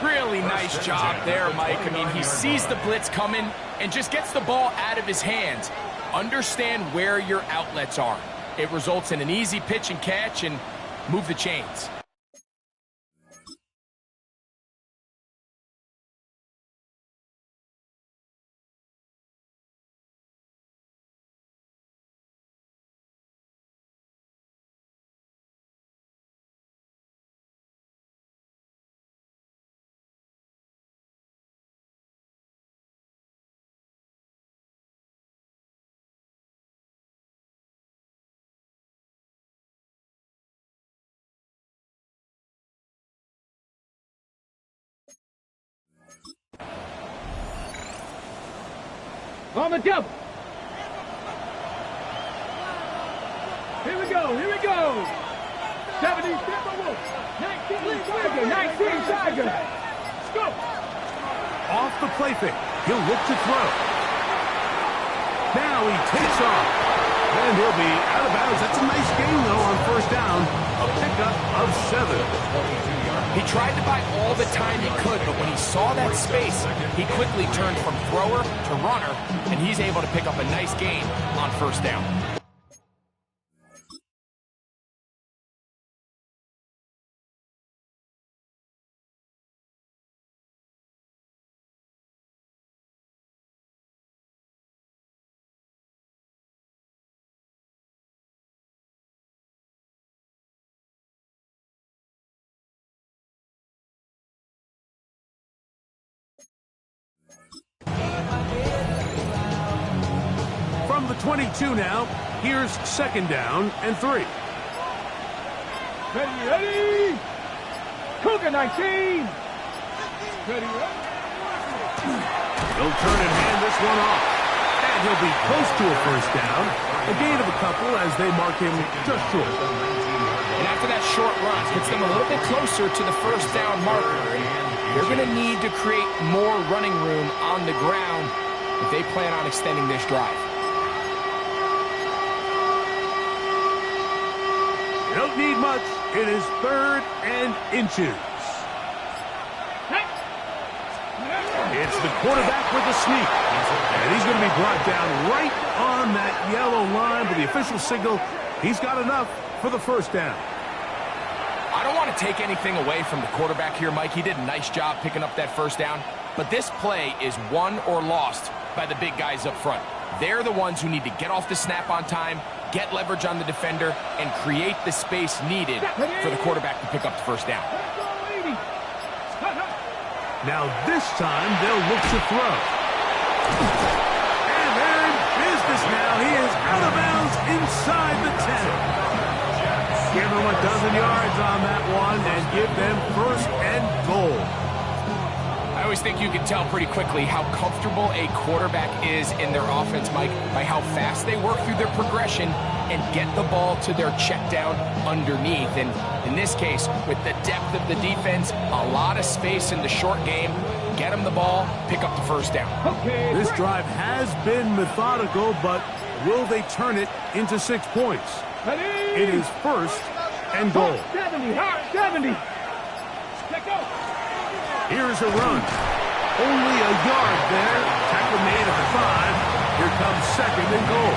Really nice job there, Mike. I mean, he sees the blitz coming and just gets the ball out of his hands. Understand where your outlets are. It results in an easy pitch and catch and move the chains. On the double. Here we go, here we go. 70 Timberwolves. 19 Tiger, 19 Tiger. Let's go. Off the play fake. He'll look to throw. Now he takes off. And he'll be out of bounds. That's a nice gain, though, on first down. A pickup of 7. He tried to buy all the time he could, but when he saw that space, he quickly turned from thrower to runner, and he's able to pick up a nice gain on first down. From the 22 now, here's second down and 3. Ready, ready. Cougar 19. Ready, He'll turn and hand this one off. And he'll be close to a first down. A gain of a couple as they mark him just short. And after that short run, puts them a little bit closer to the first down marker. They're going to need to create more running room on the ground if they plan on extending this drive. You don't need much. It is 3rd and inches. It's the quarterback with the sneak. And he's going to be brought down right on that yellow line with the official signal. He's got enough for the first down. I don't want to take anything away from the quarterback here, Mike. He did a nice job picking up that first down. But this play is won or lost by the big guys up front. They're the ones who need to get off the snap on time, get leverage on the defender, and create the space needed for the quarterback to pick up the first down. Now this time they'll look to throw. And they're in business now. He is out of bounds inside the 10. Give them a dozen yards on that one and give them 1st and goal. I always think you can tell pretty quickly how comfortable a quarterback is in their offense, Mike, by how fast they work through their progression and get the ball to their check down underneath. And in this case, with the depth of the defense, a lot of space in the short game, get them the ball, pick up the first down. This drive has been methodical, but will they turn it into 6 points? It is 1st and goal. 70. Here's a run. Only a yard there. Tackle made at the 5. Here comes 2nd and goal.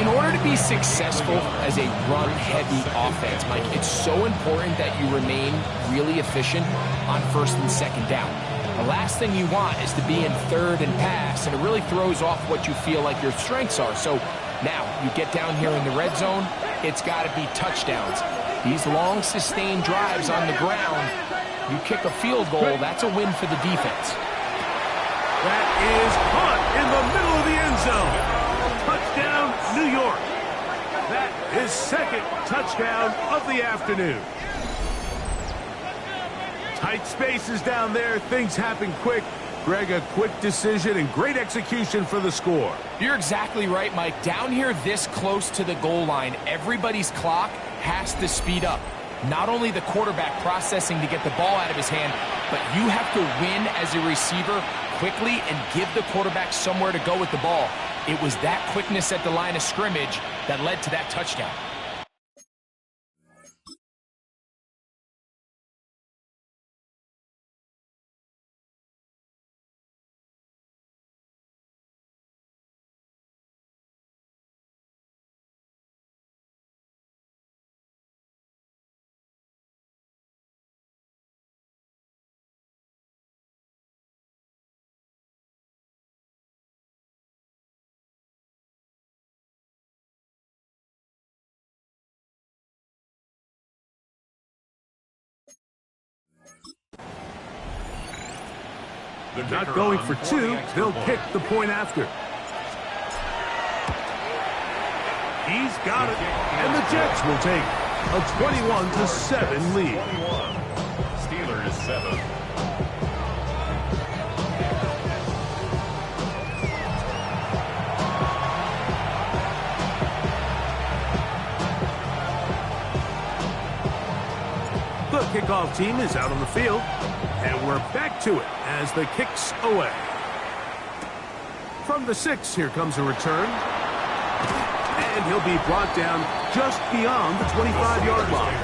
In order to be successful as a run-heavy offense, Mike, it's so important that you remain really efficient on 1st and 2nd down. The last thing you want is to be in 3rd and pass, and it really throws off what you feel like your strengths are. So now you get down here in the red zone, it's got to be touchdowns. These long, sustained drives on the ground, you kick a field goal, that's a win for the defense. That is caught in the middle of the end zone. Touchdown, New York. That is 2nd touchdown of the afternoon. Tight spaces down there. Things happen quick. Greg, a quick decision and great execution for the score. You're exactly right, Mike. Down here this close to the goal line, everybody's clock has to speed up. Not only the quarterback processing to get the ball out of his hand, but you have to win as a receiver quickly and give the quarterback somewhere to go with the ball. It was that quickness at the line of scrimmage that led to that touchdown. Not going for 2. They'll kick the point after. He's got it. And the Jets will take a 21-7 lead. Steelers 7. The kickoff team is out on the field. And we're back to it as the kick's away. From the 6, here comes a return. And he'll be brought down just beyond the 25-yard line.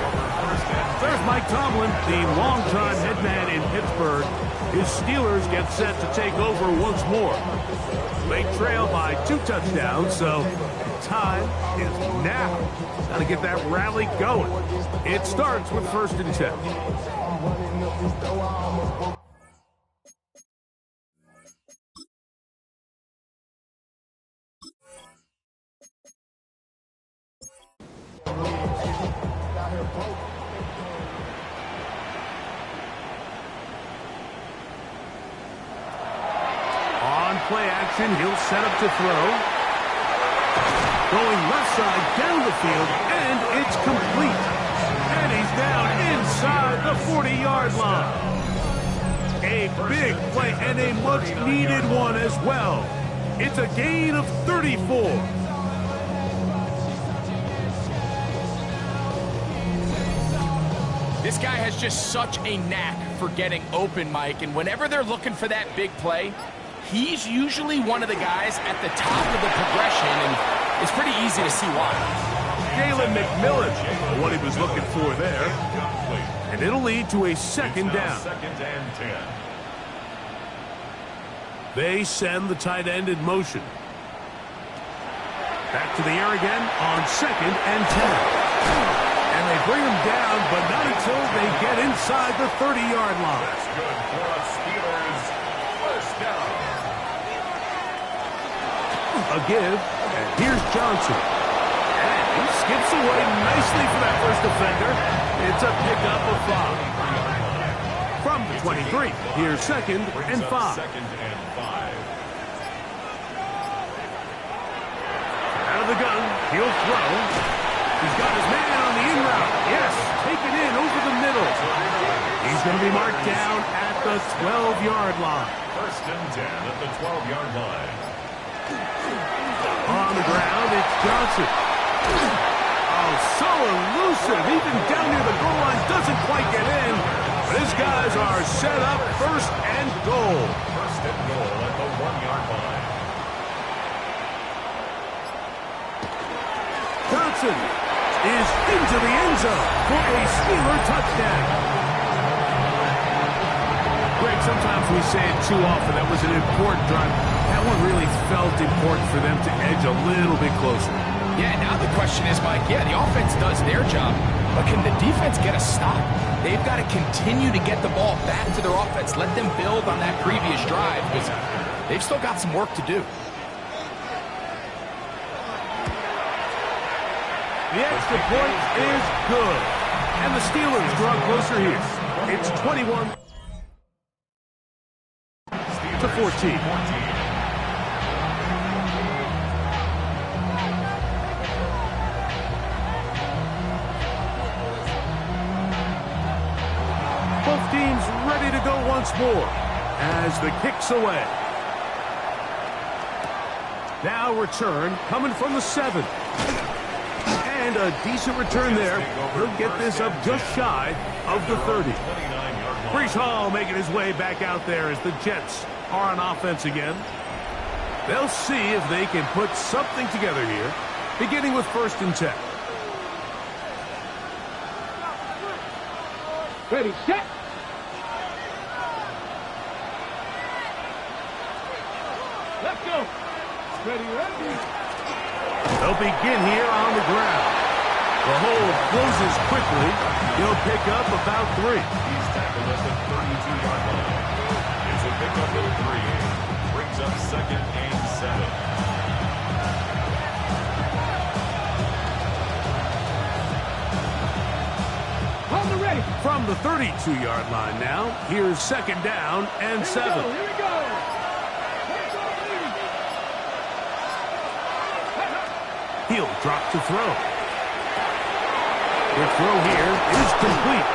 There's Mike Tomlin, the longtime head man in Pittsburgh. His Steelers get set to take over once more. They trail by 2 touchdowns, so the time is now. Got to get that rally going. It starts with 1st and 10. On play action, he'll set up to throw. Going left side down the field, and it's complete. And he's down inside inside the 40-yard line. A big play and a much-needed one as well. It's a gain of 34. This guy has just such a knack for getting open, Mike, and whenever they're looking for that big play, he's usually one of the guys at the top of the progression, and it's pretty easy to see why. Jalen McMillan, what he was looking for there. And it'll lead to a second down. Second and 10. They send the tight end in motion. Back to the air again on second and 10. And they bring him down, but not until they get inside the 30-yard line. That's good for a Steelers first down. A give, and here's Johnson. And he skips away nicely for that first defender. It's a pickup of 5. From the 23, here's second and 5. Second and 5. Out of the gun, he'll throw. He's got his man on the in route. Yes, taken in over the middle. He's going to be marked down at the 12-yard line. First and 10 at the 12-yard line. On the ground, it's Johnson. Oh, so elusive. Even down near the goal line, doesn't quite get in. But his guys are set up first and goal. First and goal at the 1-yard line. Johnson is into the end zone for a Steeler touchdown. Greg, sometimes we say it too often. That was an important drive. That one really felt important for them to edge a little bit closer. Yeah, now the question is, Mike, yeah, the offense does their job, but can the defense get a stop? They've got to continue to get the ball back to their offense. Let them build on that previous drive, because they've still got some work to do. The extra point is good. And the Steelers draw closer here. It's 21 to 14. Both teams ready to go once more as the kick's away. Now return coming from the 7. And a decent return there. He'll get this up just shy of the 30. Breece Hall making his way back out there as the Jets are on offense again. They'll see if they can put something together here, beginning with first and 10. Ready, set. Let's go. Ready, ready. They'll begin here on the ground. The hold closes quickly. He'll pick up about 3. He's tackled at the 32-yard line. It's a pickup of 3. Brings up second and 7. On the ready. From the 32-yard line now, here's second down and 7. Here we go. He'll drop to throw. The throw here is complete.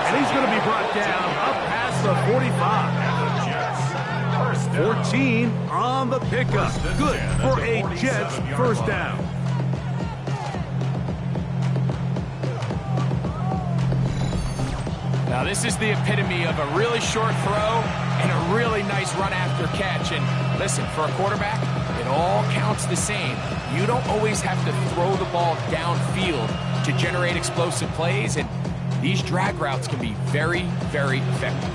And he's going to be brought down up past the 45. 14 on the pickup. Good for a Jets first down. Now this is the epitome of a really short throw and a really nice run after catch. And listen, for a quarterback, it all counts the same. You don't always have to throw the ball downfield to generate explosive plays, and these drag routes can be very, very effective.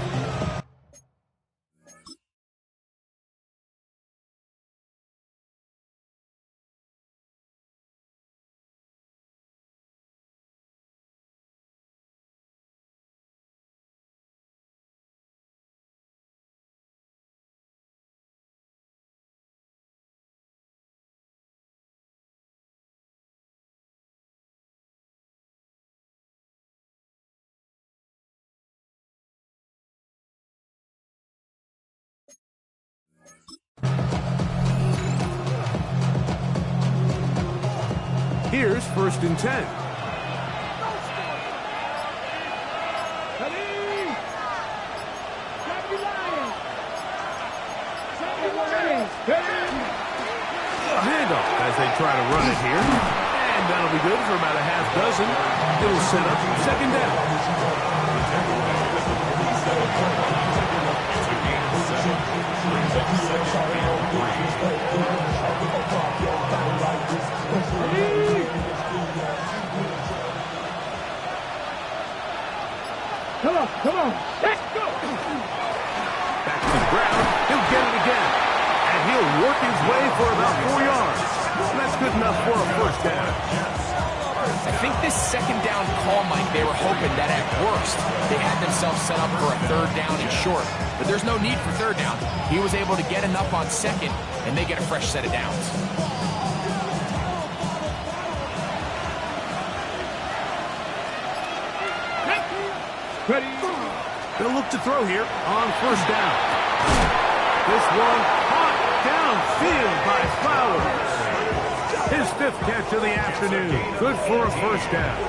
Here's first and 10. they try to run it here. And that'll be good for about a half dozen. It'll set up second down. Come on, let's go! Back to the ground, he'll get it again. And he'll work his way for about 4 yards. That's good enough for a first down. I think this second down call, Mike, they were hoping that at worst they had themselves set up for a third down and short. But there's no need for third down. He was able to get enough on second, and they get a fresh set of downs. Ready? They'll look to throw here on first down. This one caught downfield by Flowers. His fifth catch of the afternoon. Good for a first down.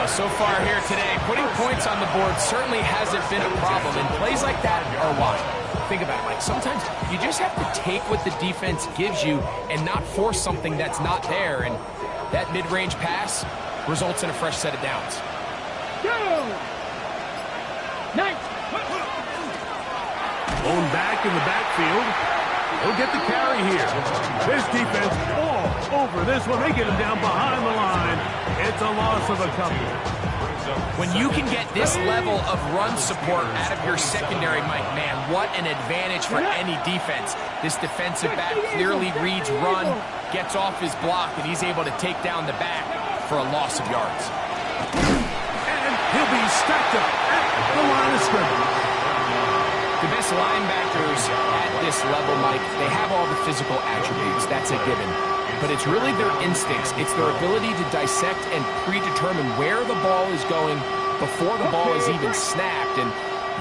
So far here today, putting points on the board certainly hasn't been a problem, and plays like that are why. Think about it, Mike. Sometimes you just have to take what the defense gives you and not force something that's not there, and that mid-range pass results in a fresh set of downs. Go! Nice! Going back in the backfield. He'll get the carry here. This defense all over this one. They get him down behind the line. It's a loss of a couple. When you can get this level of run support out of your secondary, Mike, man, what an advantage for any defense. This defensive back clearly reads run, gets off his block, and he's able to take down the back for a loss of yards. And he'll be stacked up at the line of scrimmage. The best linebackers at this level, Mike, they have all the physical attributes. That's a given. But it's really their instincts. It's their ability to dissect and predetermine where the ball is going before the ball is even snapped. And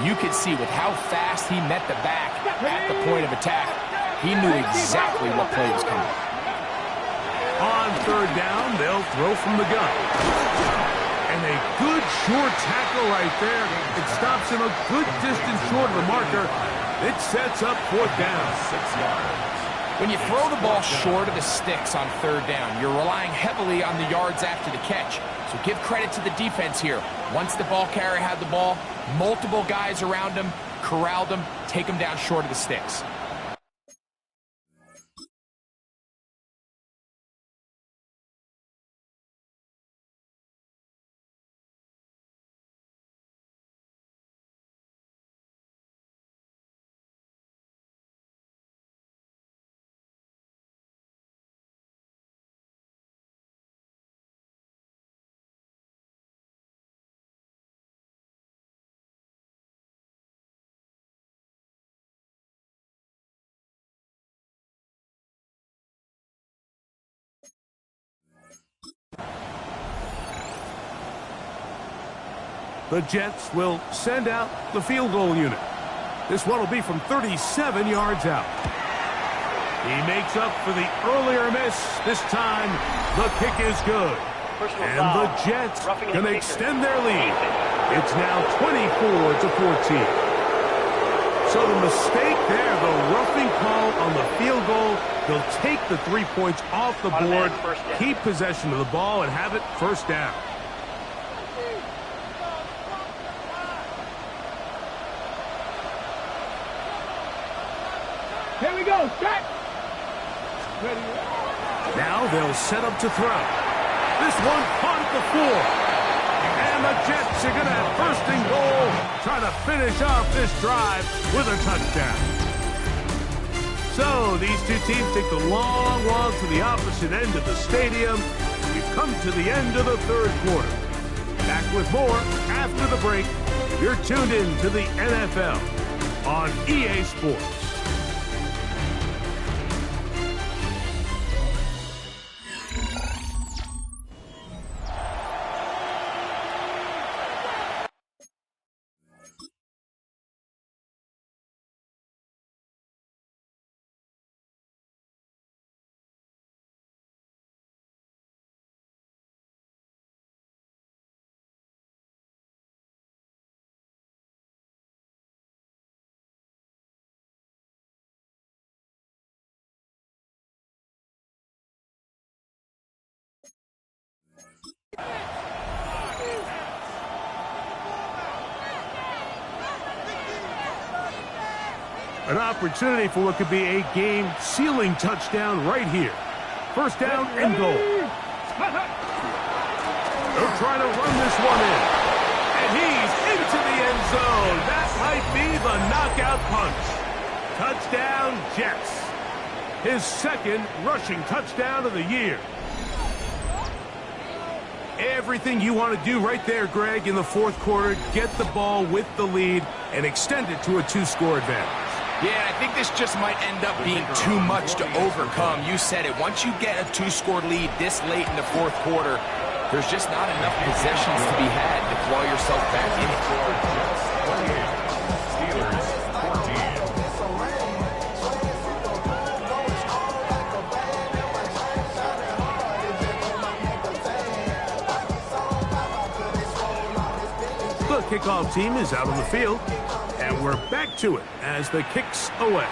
you could see with how fast he met the back at the point of attack, he knew exactly what play was coming. On third down, they'll throw from the gun. And a good short tackle right there. It stops him a good distance short of the marker. It sets up fourth down. 6 yards. When you throw the ball short of the sticks on third down, you're relying heavily on the yards after the catch. So give credit to the defense here. Once the ball carrier had the ball, multiple guys around him, corralled him, take him down short of the sticks. The Jets will send out the field goal unit. This one will be from 37 yards out. He makes up for the earlier miss. This time, the kick is good. And the Jets can extend their lead. It's now 24-14. So the mistake there, the roughing call on the field goal, they'll take the 3 points off the board, keep possession of the ball, and have it first down. Here we go, set! Ready. Now they'll set up to throw. This one caught at the 4. And the Jets are going to have first and goal, trying to finish off this drive with a touchdown. So these two teams take the long walk to the opposite end of the stadium. We've come to the end of the third quarter. Back with more after the break. You're tuned in to the NFL on EA Sports. An opportunity for what could be a game-sealing touchdown right here. First down and goal. They'll try to run this one in. And he's into the end zone. That might be the knockout punch. Touchdown, Jets. His second rushing touchdown of the year. Everything you want to do right there, Greg, in the fourth quarter. Get the ball with the lead and extend it to a 2-score advantage. Yeah, I think this just might end up being too much to overcome. You said it. Once you get a 2-score lead this late in the fourth quarter, there's just not enough possessions to be had to claw yourself back in it. Steelers 14. The kickoff team is out on the field. And we're back to it as the kick's away.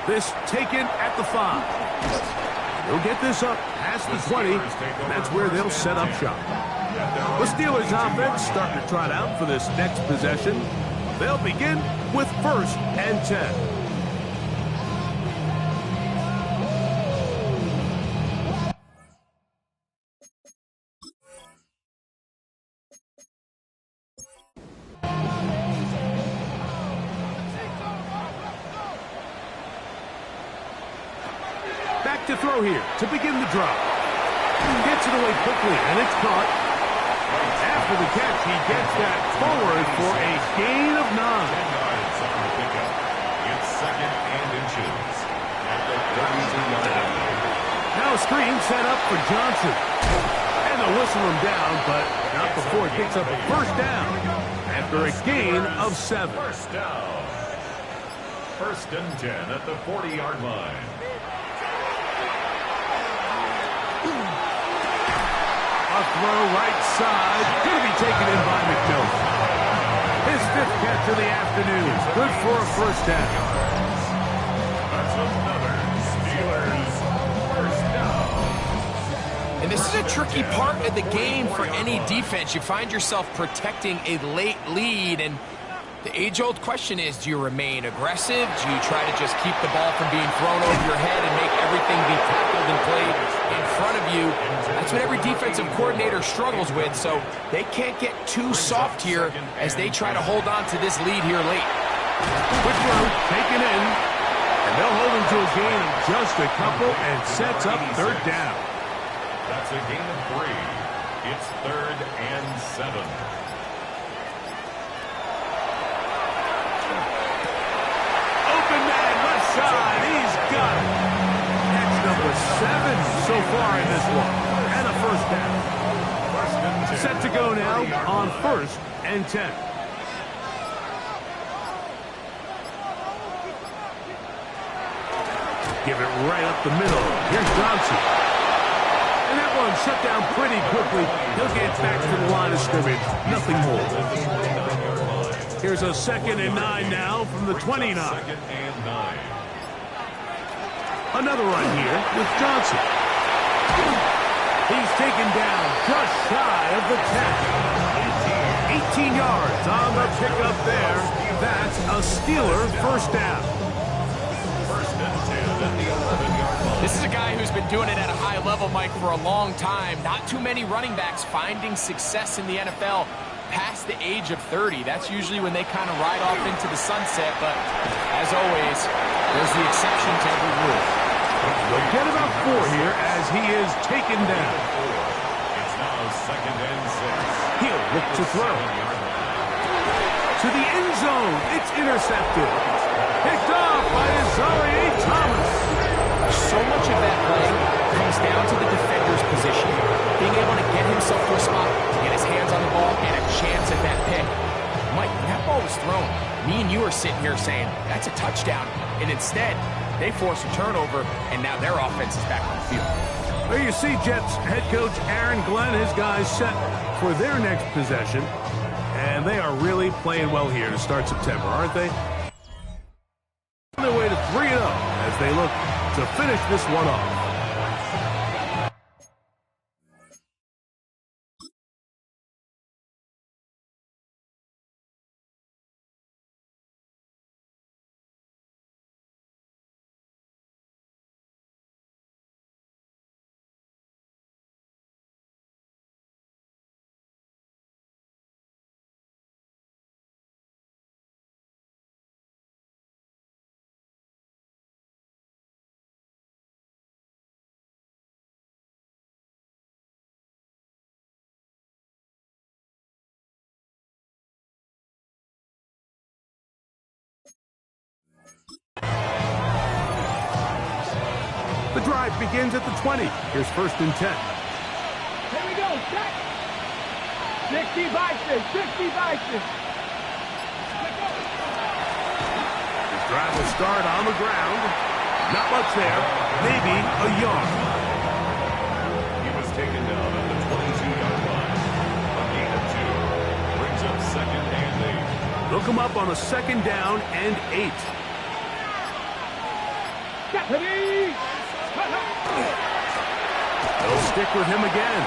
This taken at the 5. They'll get this up past the 20, and that's where they'll set up shop. The Steelers offense starting to trot out for this next possession. They'll begin with 1st and 10. To throw here to begin the drop. Gets it away quickly, and it's caught. After the catch, he gets that forward for a gain of 9. 10 yards on the pickup. It's 2nd and inches at the 32-yard line. Now a screen set up for Johnson. And they'll whistle him down, but not before it picks up a first down after a gain of 7. First down. 1st and 10 at the 40-yard line. A throw right side. Going to be taken in by McMillan. His 5th catch of the afternoon. Good for a first down. That's another Steelers first down. And this is a tricky part of the game for any defense. You find yourself protecting a late lead, and the age-old question is, do you remain aggressive? Do you try to just keep the ball from being thrown over your head and make everything be tackled and played in front of you? That's what every defensive coordinator struggles with, so they can't get too soft here as they try to hold on to this lead here late. Quick throw, taken in, and they'll hold him to a gain of just a couple and sets up 3rd down. That's a gain of 3. It's 3rd and 7. Side, he's got it. That's number 7 so far in this one. And a first down. Set to go now on 1st and 10. Give it right up the middle. Here's Johnson. And that one shut down pretty quickly. He'll get back to the line of scrimmage. Nothing more. Here's a 2nd and 9 now from the 29. 2nd and 9. Another run here with Johnson. He's taken down just shy of the 10. 18 yards on the pickup there. That's a Steeler first down. 1st and 10 at the 11-yard line. This is a guy who's been doing it at a high level, Mike, for a long time. Not too many running backs finding success in the NFL past the age of 30. That's usually when they kind of ride off into the sunset, but as always, there's the exception to every rule. They'll get about 4 here as he is taken down. It's now 2nd and 6. He'll look to throw. To the end zone. It's intercepted. Picked off by Azarie Thomas. So much of that play comes down to the defender's position, being able to get himself to a spot, to get his hands on the ball, and a chance at that pick. Mike, when that ball was thrown, me and you are sitting here saying, that's a touchdown. And instead, they force a turnover, and now their offense is back on the field. There you see Jets head coach Aaron Glenn, his guys set for their next possession. And they are really playing well here to start September, aren't they? On their way to 3-0 as they look to finish this one off. The drive begins at the 20. Here's 1st and 10. Here we go, set. 60 by 6, 60 by 6. His drive will start on the ground. Not much there, maybe a yard. He was taken down at the 22-yard line. A gain of 2. Brings up 2nd and 8. They'll come up on a 2nd down and 8. Deputy! They'll stick with him again.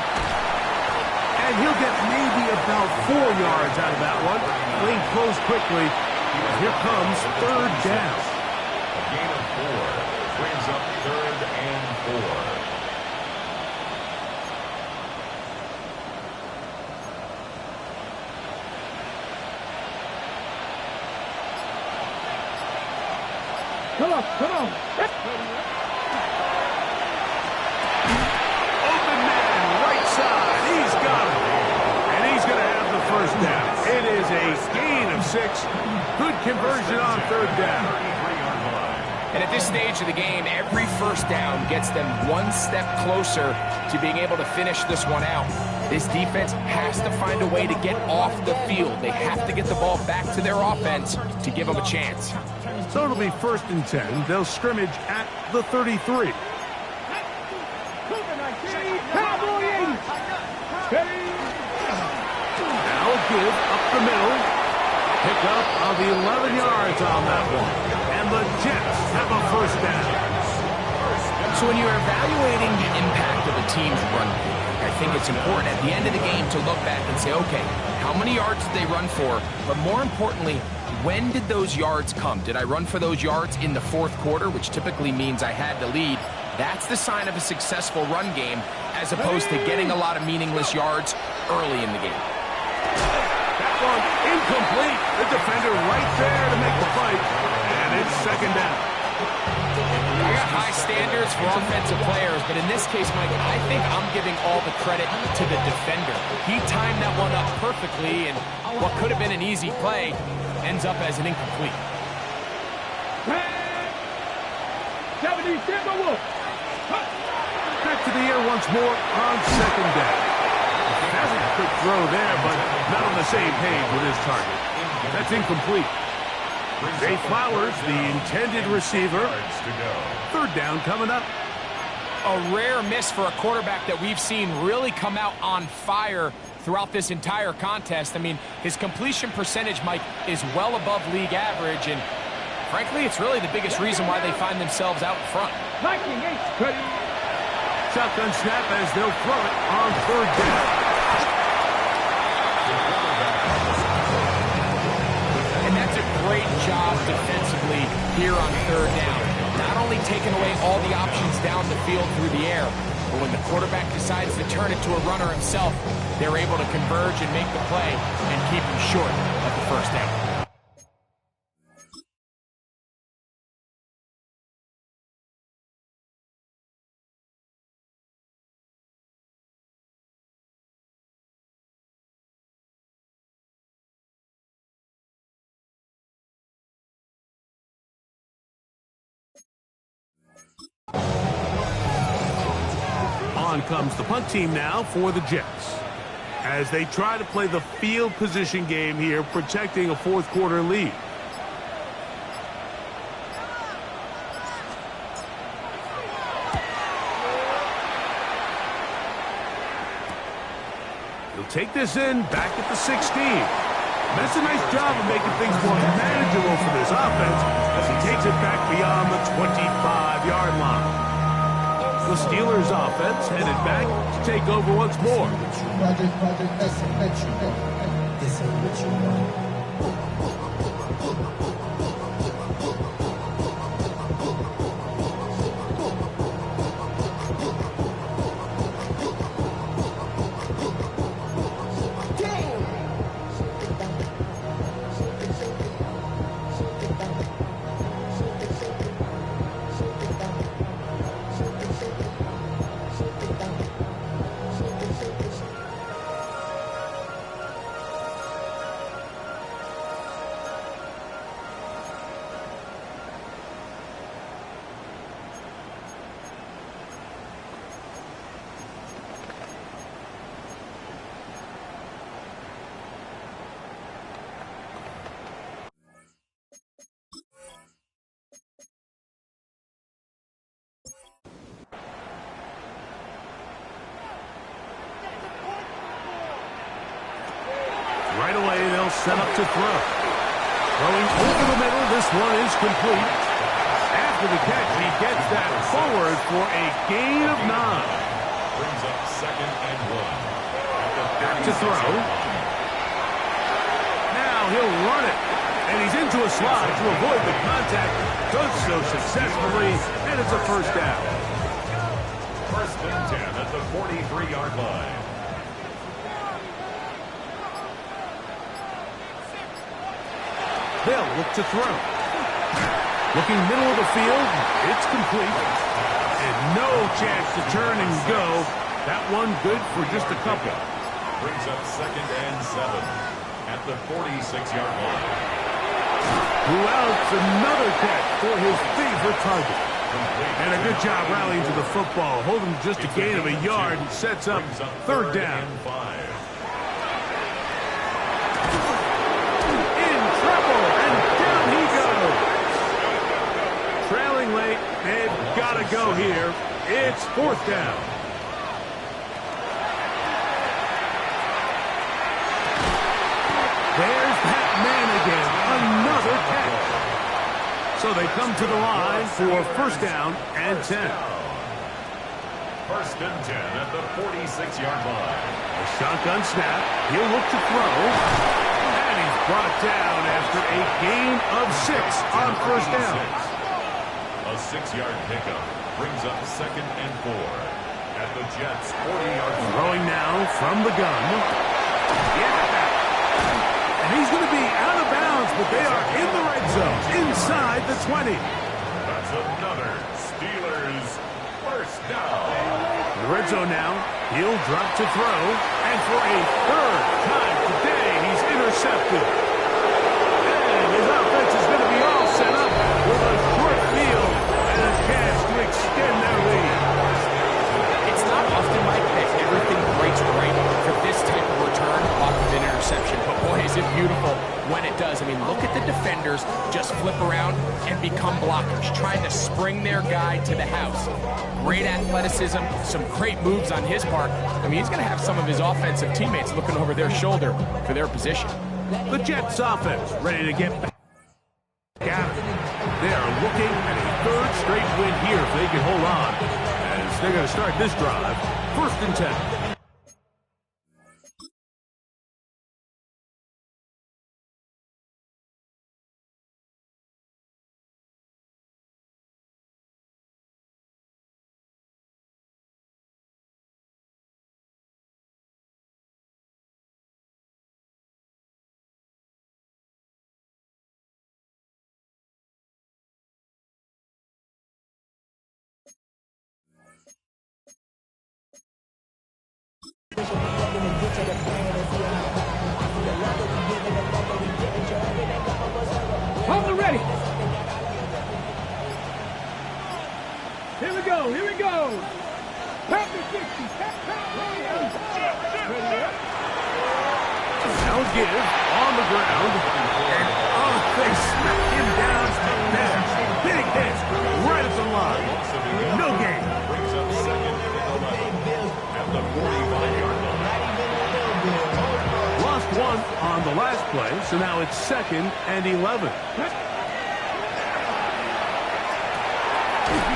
And he'll get maybe about 4 yards out of that one. Lane closed quickly. And here comes 3rd down. A gain of 4. Brings up 3rd and 4. Come on, come on. Open man, right side. He's got it. And he's going to have the 1st down. It is a gain of 6. Good conversion on 3rd down. And at this stage of the game, every 1st down gets them one step closer to being able to finish this one out. This defense has to find a way to get off the field. They have to get the ball back to their offense to give them a chance. So it'll be 1st and 10. They'll scrimmage at the 33. Now a give up the middle. Pick up of 11 yards on that one. And the Jets have a 1st down. So when you're evaluating the impact of a team's run game, I think it's important at the end of the game to look back and say, okay, how many yards did they run for? But more importantly, when did those yards come? Did I run for those yards in the 4th quarter, which typically means I had the lead? That's the sign of a successful run game, as opposed to getting a lot of meaningless yards early in the game. That one incomplete. The defender right there to make the fight. And it's 2nd down. I got high standards for offensive players, but in this case, Mike, I think I'm giving all the credit to the defender. He timed that one up perfectly, and what could have been an easy play ends up as an incomplete. 70 Timberwolves. Back to the air once more on 2nd down. Has a quick throw there, but not on the same page with his target. That's incomplete. Zay Flowers, the intended receiver. 3rd down coming up. A rare miss for a quarterback that we've seen really come out on fire throughout this entire contest. I mean, his completion percentage, Mike, is well above league average, and frankly, it's really the biggest reason why they find themselves out in front. Shotgun snap as they'll throw it on 3rd down. And that's a great job defensively here on 3rd down. Not only taking away all the options down the field through the air, but when the quarterback decides to turn it to a runner himself, they're able to converge and make the play and keep him short of the 1st down. On comes the punt team now for the Jets, as they try to play the field position game here, protecting a 4th quarter lead. He'll take this in back at the 16. That's a nice job of making things more manageable for this offense as he takes it back beyond the 25-yard line. The Steelers offense headed back to take over once more. Right away, they'll set up to throw. Throwing over the middle, this one is complete. After the catch, he gets that forward for a gain of 9. Brings up 2nd and 1. Back to throw. Now he'll run it. And he's into a slide to avoid the contact. Does so successfully, and it's a first down. 1st and 10 at the 43-yard line. They'll look to throw. Looking middle of the field, it's complete. And no chance to turn and go. That one good for just a couple. Brings up 2nd and 7 at the 46-yard line. Who else? Another catch for his favorite target. And a good job rallying to the football. Holding just a gain of a yard and sets up 3rd down. In trouble, and down he goes. Trailing late, they've got to go here. It's 4th down. There's that man again. Another catch. So they come to the line for 1st down and 10. 1st and 10 at the 46-yard line. A shotgun snap. He'll look to throw. And he's brought down after a gain of 6 on 1st down. A 6-yard pickup brings up 2nd and 4 at the Jets' 40-yard line. Throwing now from the gun. Yeah. And he's going to be out of bounds, but they are in the red zone, inside the 20. That's another Steelers 1st down. In the red zone now, he'll drop to throw, and for a 3rd time today, he's intercepted. And his offense is going to be all set up with a short field and a chance to extend their lead. It's not often, Mike, that everything breaks right for this type of return off of an interception. But boy, is it beautiful when it does. I mean, look at the defenders just flip around and become blockers, trying to spring their guy to the house. Great athleticism, some great moves on his part. I mean, he's going to have some of his offensive teammates looking over their shoulder for their position. The Jets offense ready to get back at it. They are looking at a 3rd straight win here if they can hold on, as they're going to start this drive 1st and 10. Hold it ready. Here we go. Here we go. Pack the 50. Now give on the ground. And they smack him down. Big hit right at the line. No gain. Brings up 2nd and 11 at the 45-yard line. Lost 1 on the last play, so now it's 2nd and 11.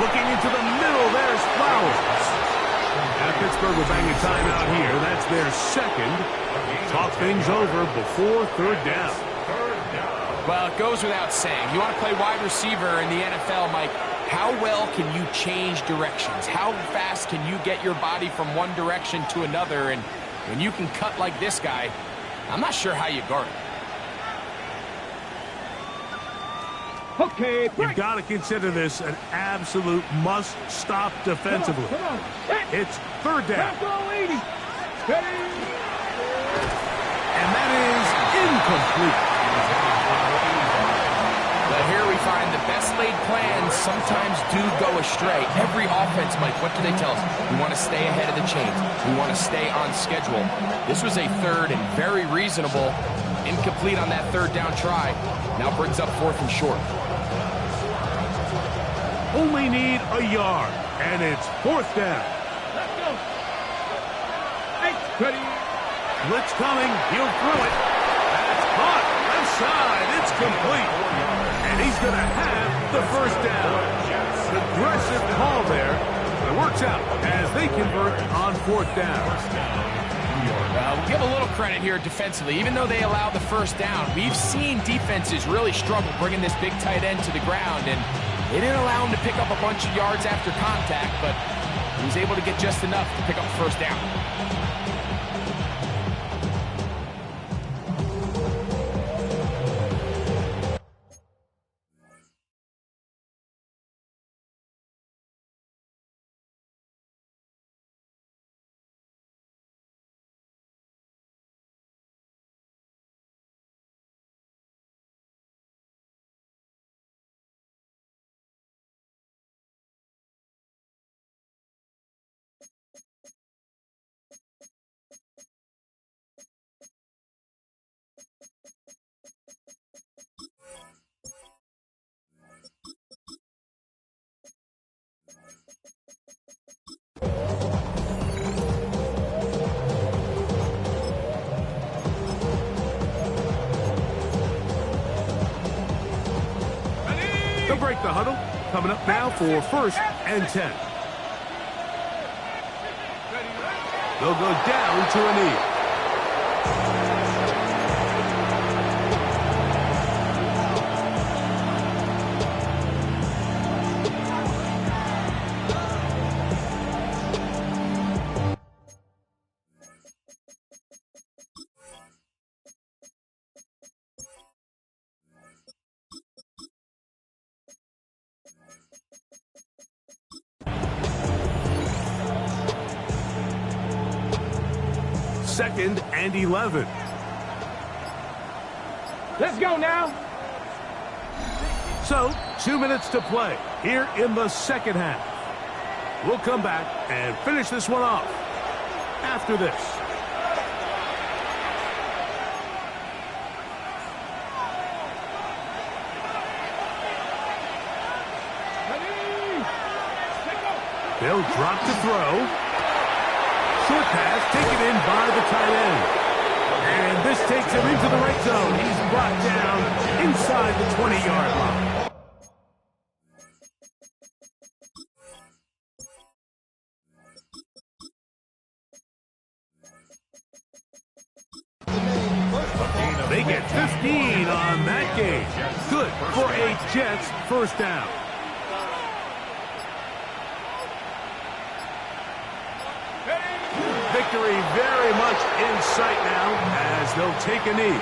Looking into the middle, there's Flowers. And Pittsburgh will bang a timeout here. That's their 2nd. Talk things over before 3rd down. Well, it goes without saying. You want to play wide receiver in the NFL, Mike, how well can you change directions? How fast can you get your body from one direction to another? And when you can cut like this guy, I'm not sure how you guard it. Okay, You've got to consider this an absolute must-stop defensively. Come on. It's 3rd down. And that is incomplete. Well, here we find the best laid plans sometimes do go astray. Every offense, Mike, what do they tell us? We want to stay ahead of the chains. We want to stay on schedule. This was a 3rd and very reasonable. Incomplete on that 3rd down try. Now brings up 4th and short. Only need a yard, and it's 4th down. Let's go. Hey, ready. Blitz coming. He'll throw it. inside. It's complete. And he's going to have the first down. Aggressive call there. It works out as they convert on fourth down. We'll give a little credit here defensively. Even though they allowed the first down, we've seen defenses really struggle bringing this big tight end to the ground, and they didn't allow him to pick up a bunch of yards after contact, but he was able to get just enough to pick up the first down. They'll break the huddle. Coming up now for 1st and 10. They'll go down to a knee. Second and 11. Let's go now. So, 2 minutes to play here in the second half. We'll come back and finish this one off after this. They'll drop to throw. Short pass taken in by the tight end. And this takes him into the right zone. He's brought down inside the 20-yard line. They get 15 on that game. Good for a Jets first down. Victory very much in sight now as they'll take a knee.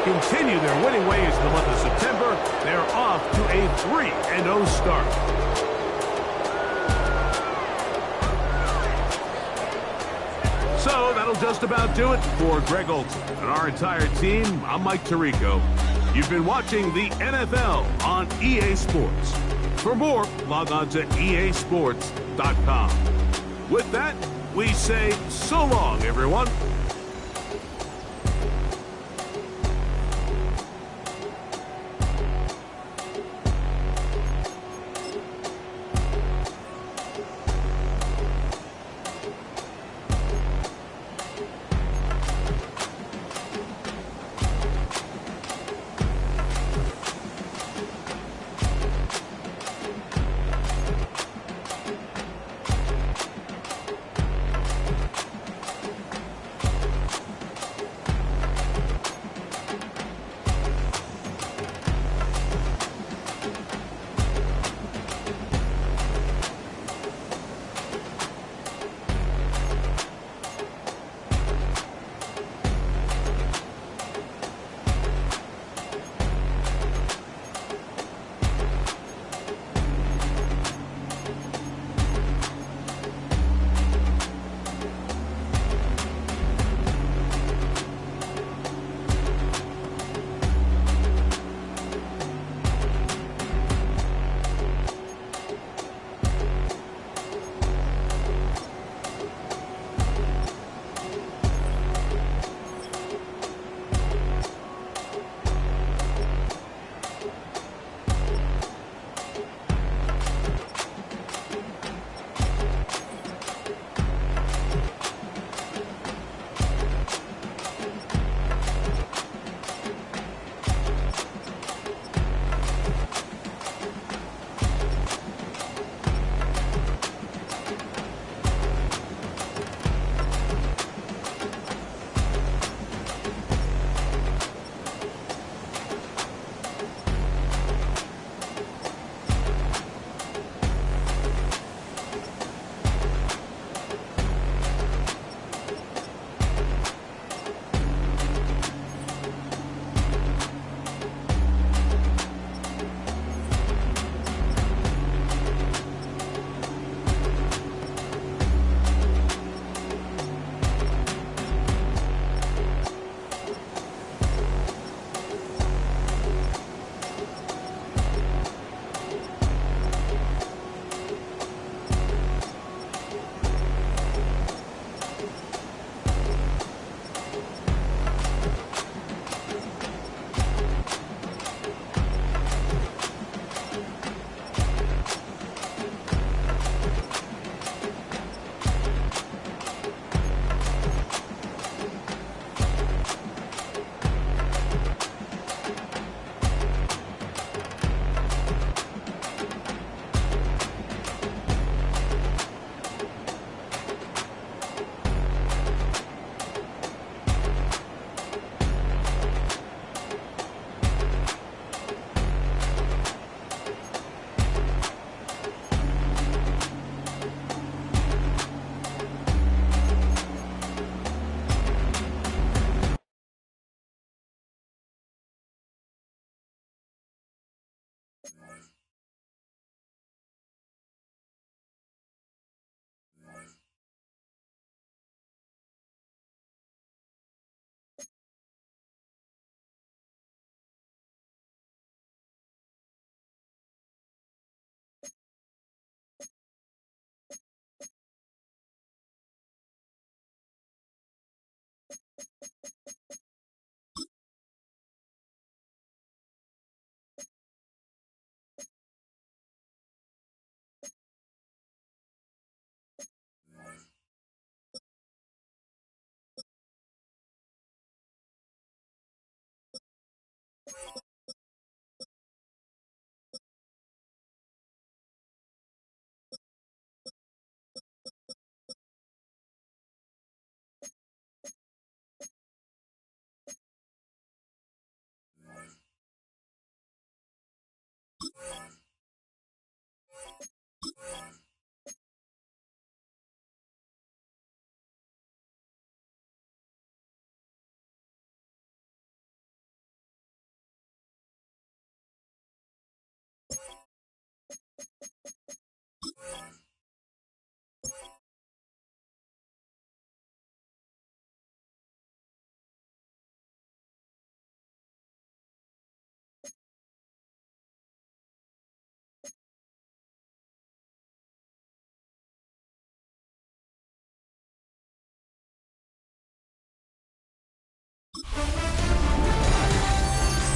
Continue their winning ways in the month of September. They're off to a 3-0 start. So that'll just about do it for Greg Olson and our entire team. I'm Mike Tirico. You've been watching the NFL on EA Sports. For more, log on to easports.com. With that, we say so long, everyone.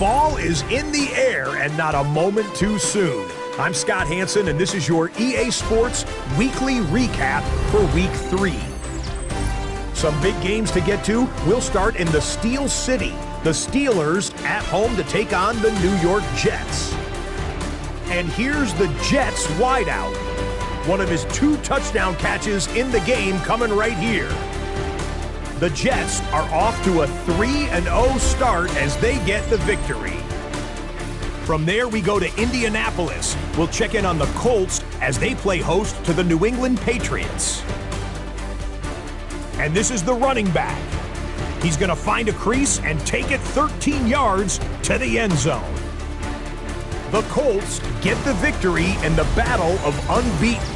Fall is in the air and not a moment too soon. I'm Scott Hansen, and this is your EA Sports Weekly Recap for Week 3. Some big games to get to. We'll start in the Steel City. The Steelers at home to take on the New York Jets. And here's the Jets wideout. One of his 2 touchdown catches in the game coming right here. The Jets are off to a 3-0 start as they get the victory. From there, we go to Indianapolis. We'll check in on the Colts as they play host to the New England Patriots. And this is the running back. He's going to find a crease and take it 13 yards to the end zone. The Colts get the victory in the battle of unbeatens.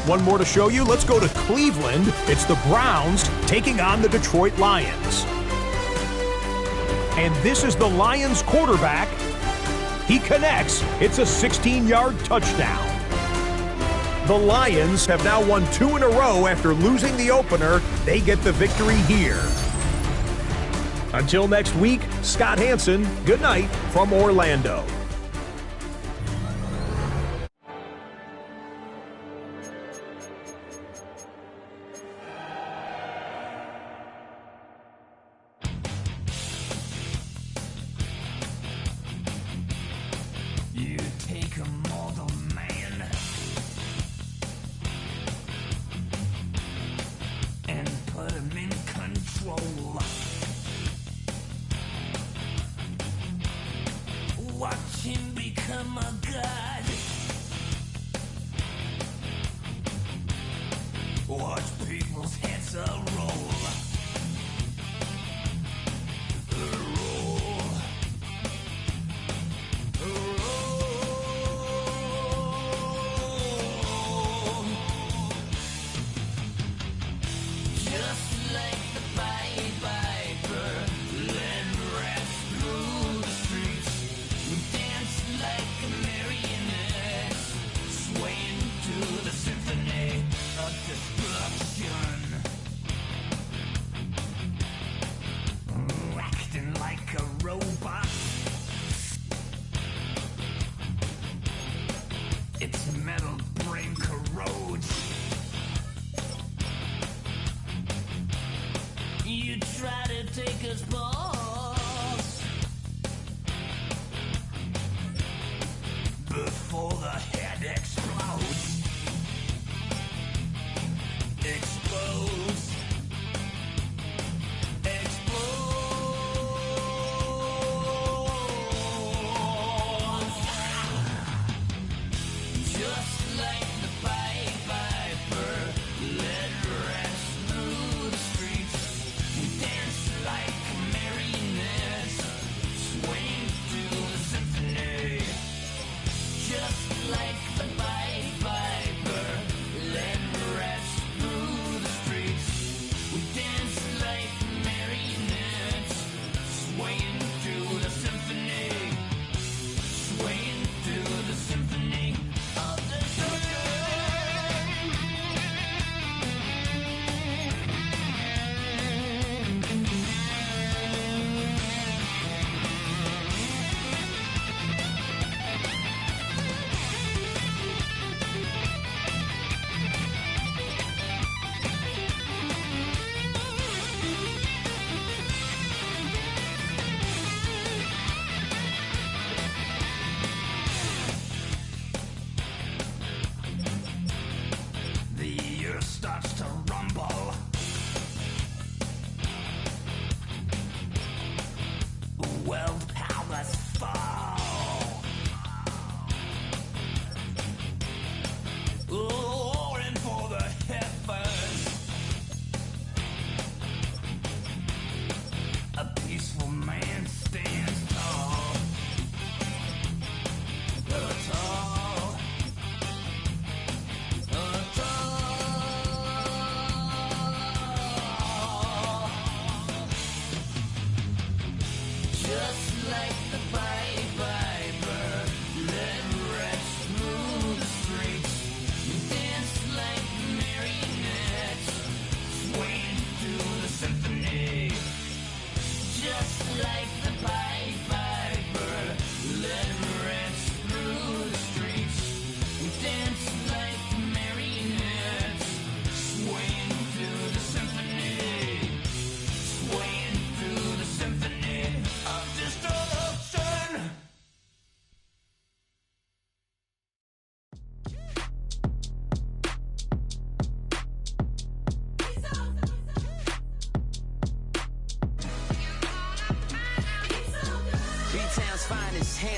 One more to show you. Let's go to Cleveland. It's the Browns taking on the Detroit Lions. And this is the Lions quarterback. He connects. It's a 16-yard touchdown. The Lions have now won 2 in a row after losing the opener. They get the victory here. Until next week, Scott Hansen, good night from Orlando. You take a mortal man and put him in control. Watch him become a god. Watch people's heads roll.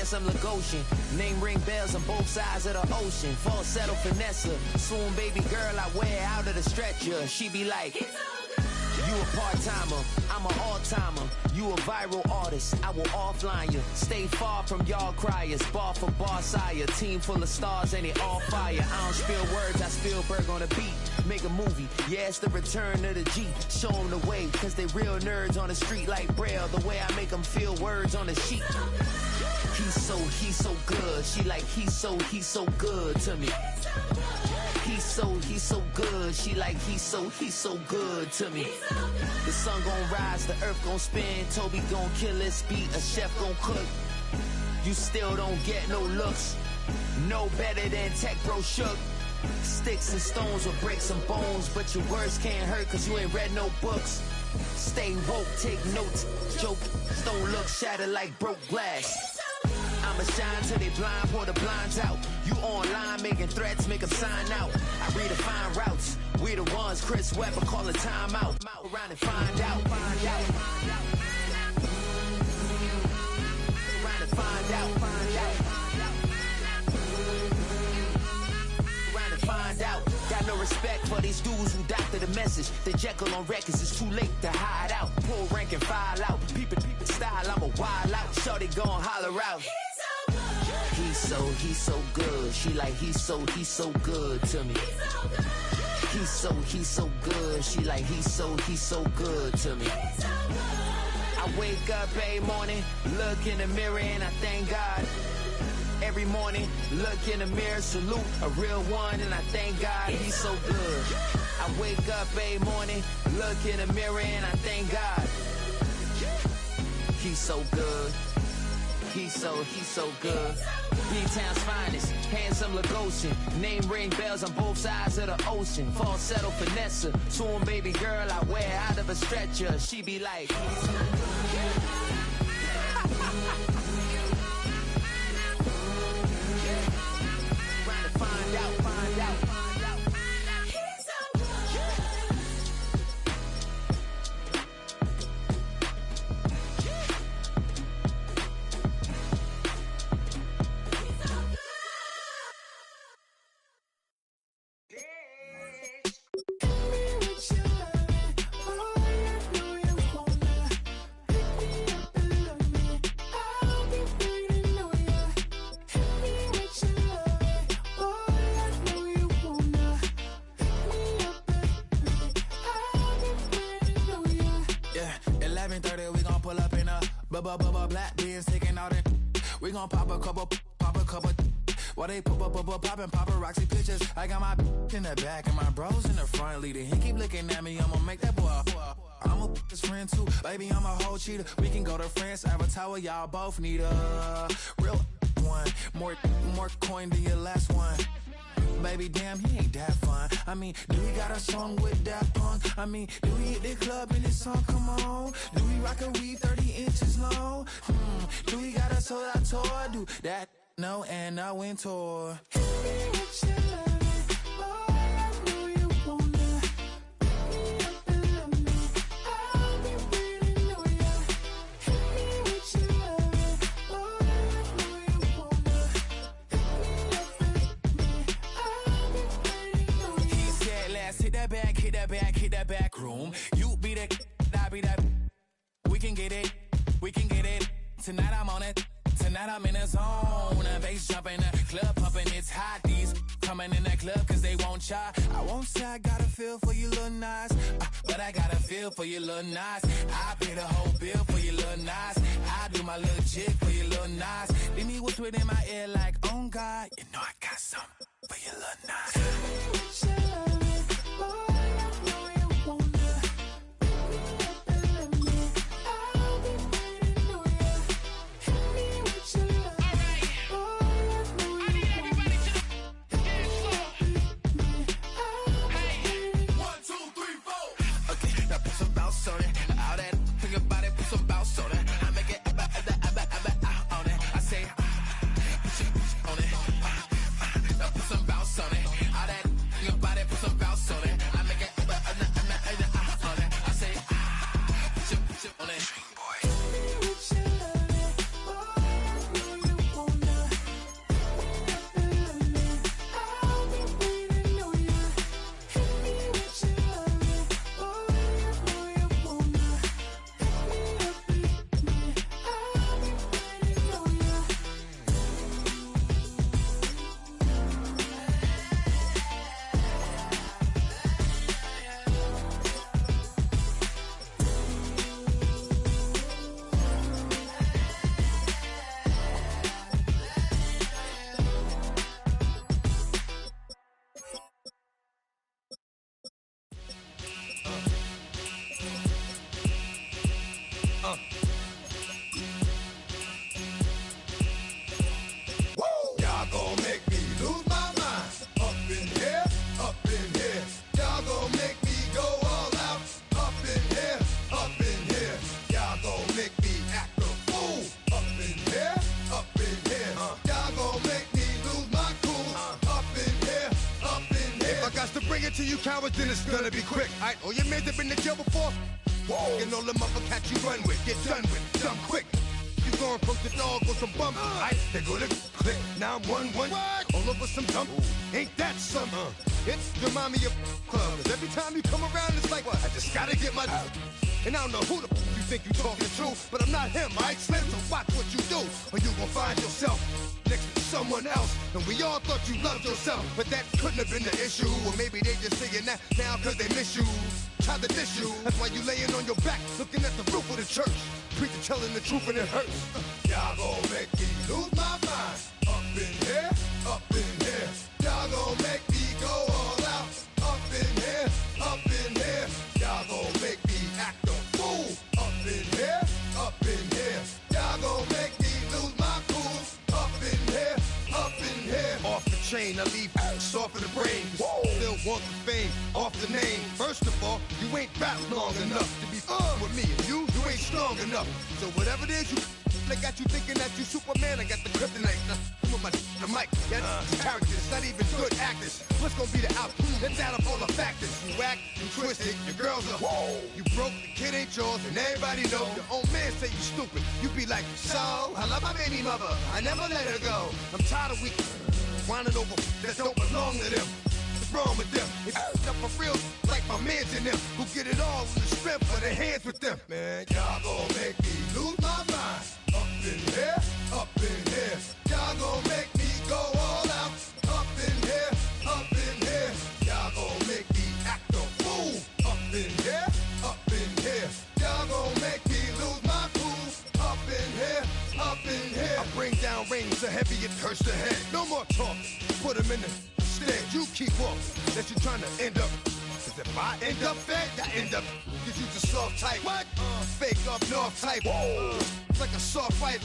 handsome Lagosian. Name ring bells on both sides of the ocean. Falsetto finesse. Soon baby girl I wear out of the stretcher. She be like, you a part-timer, I'm an all-timer. You a viral artist, I will offline you. Stay far from y'all criers. Bar for bar sire. Team full of stars and it all fire. I don't spill words, I Spielberg on the beat. Make a movie, yeah, it's the return of the G. Show them the way, cause they real nerds on the street like Braille. The way I make them feel words on the sheet. He's so good. She like, he's so good to me. He's so good. She like, he's so good to me. The sun gon' rise, the earth gon' spin. Toby gon' kill this beat, a chef gon' cook. You still don't get no looks. No better than Tech Bro Shook. Sticks and stones will break some bones, but your words can't hurt cause you ain't read no books. Stay woke, take notes. Joke, don't look shattered like broke glass. I'ma shine till they blind, pour the blinds out. You online making threats, make them sign out. I redefine routes. We the ones Chris Webber call a timeout. Around and find out. Around and find out. Around and find out. Got no respect for these dudes who doctor the message. The Jekyll on records, it's too late to hide out. Pull rank and file out. Peep it style, I'm a wild out. Shorty gon' holler out. He's so good. She like, he's so good to me. He's so good. She like, he's so good to me. I wake up every morning, look in the mirror and I thank God. Every morning, look in the mirror, salute a real one and I thank God he's so good. I wake up every morning, look in the mirror and I thank God. He's so good. He's so good. B-Town's finest, handsome Lagosian. Name ring bells on both sides of the ocean. Falsetto finesse. Soon baby girl I wear out of a stretcher. She be like, find out. Black beans taking out it. We gon' pop a couple. While they poppin' paparazzi pictures. I got my in the back and my bros in the front leading. He keep looking at me, I'ma make that boy. I'm a his friend too, baby, I'm a whole cheater. We can go to France, Avatar, y'all both need a real one. More coin than your last one. Baby, damn, he ain't that fun. I mean, do we got a song with that punk? I mean, do we hit the club in this song? Come on. Do we rock a weed 30 inches long? Do we got a sold out tour? Do that? No, and I went tour. Hit that back room. You be that, I be that. We can get it. Tonight I'm on it. Tonight I'm in a zone. A bass jumping, a club pumping. It's hot. These coming in that club cause they won't try. I won't say I got a feel for you little nice, but I got a feel for you little nice. I pay the whole bill for you little nice. I do my little chick for you little nice. Then he whispered in my ear like, oh God, you know I got something for you little nice. you cowards, then it's gonna be quick. Alright, all your men have been to jail before? Whoa. And all the motherfuckers you run with, get done with, done quick. You gon' approach the dog with some bum. Alright, they go to click. Now I'm 1-1. All over some dump. Ain't that some? It's remind me of club. Every time you come around, it's like, what? I just gotta get my. And I don't know who the you think you talking to, but I'm not him, alright? Slim, so watch what you do, or you gon' find yourself next to someone else. And we all thought you loved yourself, but that couldn't have been the issue. Or maybe they just saying that now cause they miss you. Try to diss you, that's why you laying on your back, looking at the roof of the church. Preacher telling the truth and it hurts. Y'all gon' make me lose my mind. Up in here, up in here. Y'all gon' make me go all out. Up in here, up in here. Y'all gon' make me act a fool. Up in here, up in here. Y'all gon' make me lose my cool. Up in here, up in here. Off the chain, I leave soft in the brain. Still want the fame, off the name. First of all, you ain't rap long enough to be with me. And you ain't strong enough. So whatever it is you they got you thinking that you Superman. I got the kryptonite. Come on, the mic. Yeah, characters, not even good actors. What's gonna be the outcome? Let's add up all the factors. You act, you twisted, your girls are you broke, the kid ain't yours, and everybody know. Your own man say you stupid. You be like, so, I love my baby mother. I never let her go. I'm tired of weak whining over that don't belong to them. What's wrong with them? It's up for real, like my mans in them, who get it all in the strength of their hands with them. Man, y'all gon' make me lose my mind. Up in here, up in here. Y'all gon' make me go all out. Up in here, up in here. Y'all gon' make me act a fool. Up in here, up in here. Y'all gon' make me lose my cool. Up in here, up in here. I bring down rings so heavy it hurts the head. No more talk, put them in the stand. You keep walking, that you trying to end up. Cause if I end up fed, I end up. Cause you just soft type. What? Fake up north type. It's like a soft fight.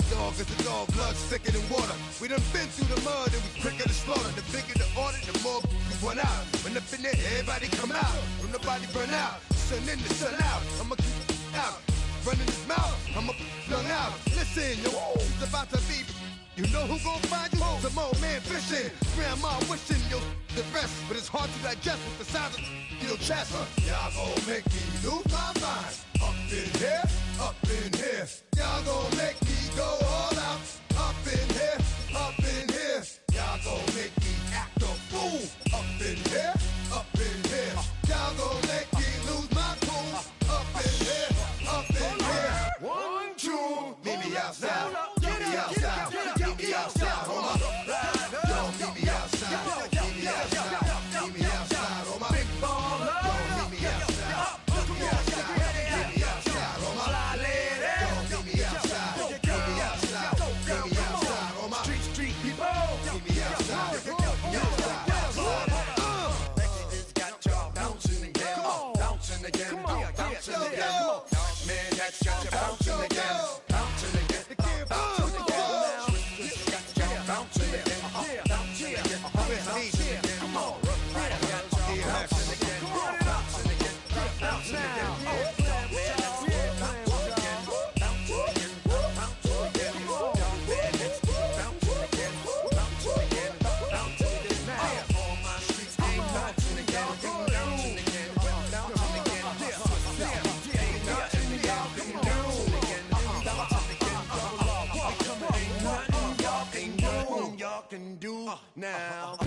Dog is a dog, blood's thicker than water. We done been through the mud and we quicker to slaughter. The bigger the order, the more we run out. When up in there, everybody come out. When nobody burn out, sun in the sun out. I'ma keep out. Running his mouth, I'ma flung out. Listen, yo, it's about to be. You know who gon' find you? Some old man fishing. Grandma wishing you'll the rest. But it's hard to digest with the sound of your chest. Y'all gon' make me lose my mind. Up in here, up in here. Y'all gon' make me go all out. Up in here, up in here. Y'all gon' make me act a fool. Up in here, up in here. Y'all gon' make me lose my cool. Up in here, up in here. 1, 2, meet me outside. Meet me outside. Meet me outside, hold up. Don't meet me outside. Meet me outside. Meet me outside, hold up. Big ball, don't meet me outside. Meet me outside. Meet me outside, hold up. Don't meet me outside. Meet me outside. Meet me outside, hold up. Street people. Meet me outside. Meet me outside. It's got y'all bouncing again. Bouncing again. Bouncing again. Man, that's got you bouncing again. Bouncing again. Now.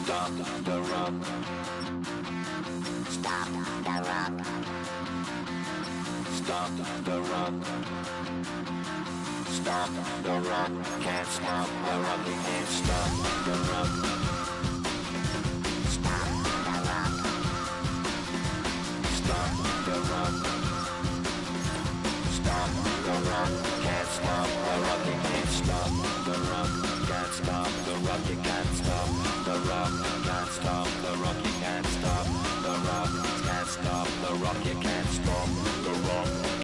Stop the rock. Stop the rock. Stop the rock. Stop the rock. Can't stop the rock. You can't stop the rock. Stop the rock. Stop the rock. Stop the rock. Can't stop the rock. You can't stop the rock. Can't stop the rock. You can't stop the rock. Can't stop the rock. You can't stop the rock. Can't stop the the rock, you can't stop the rock.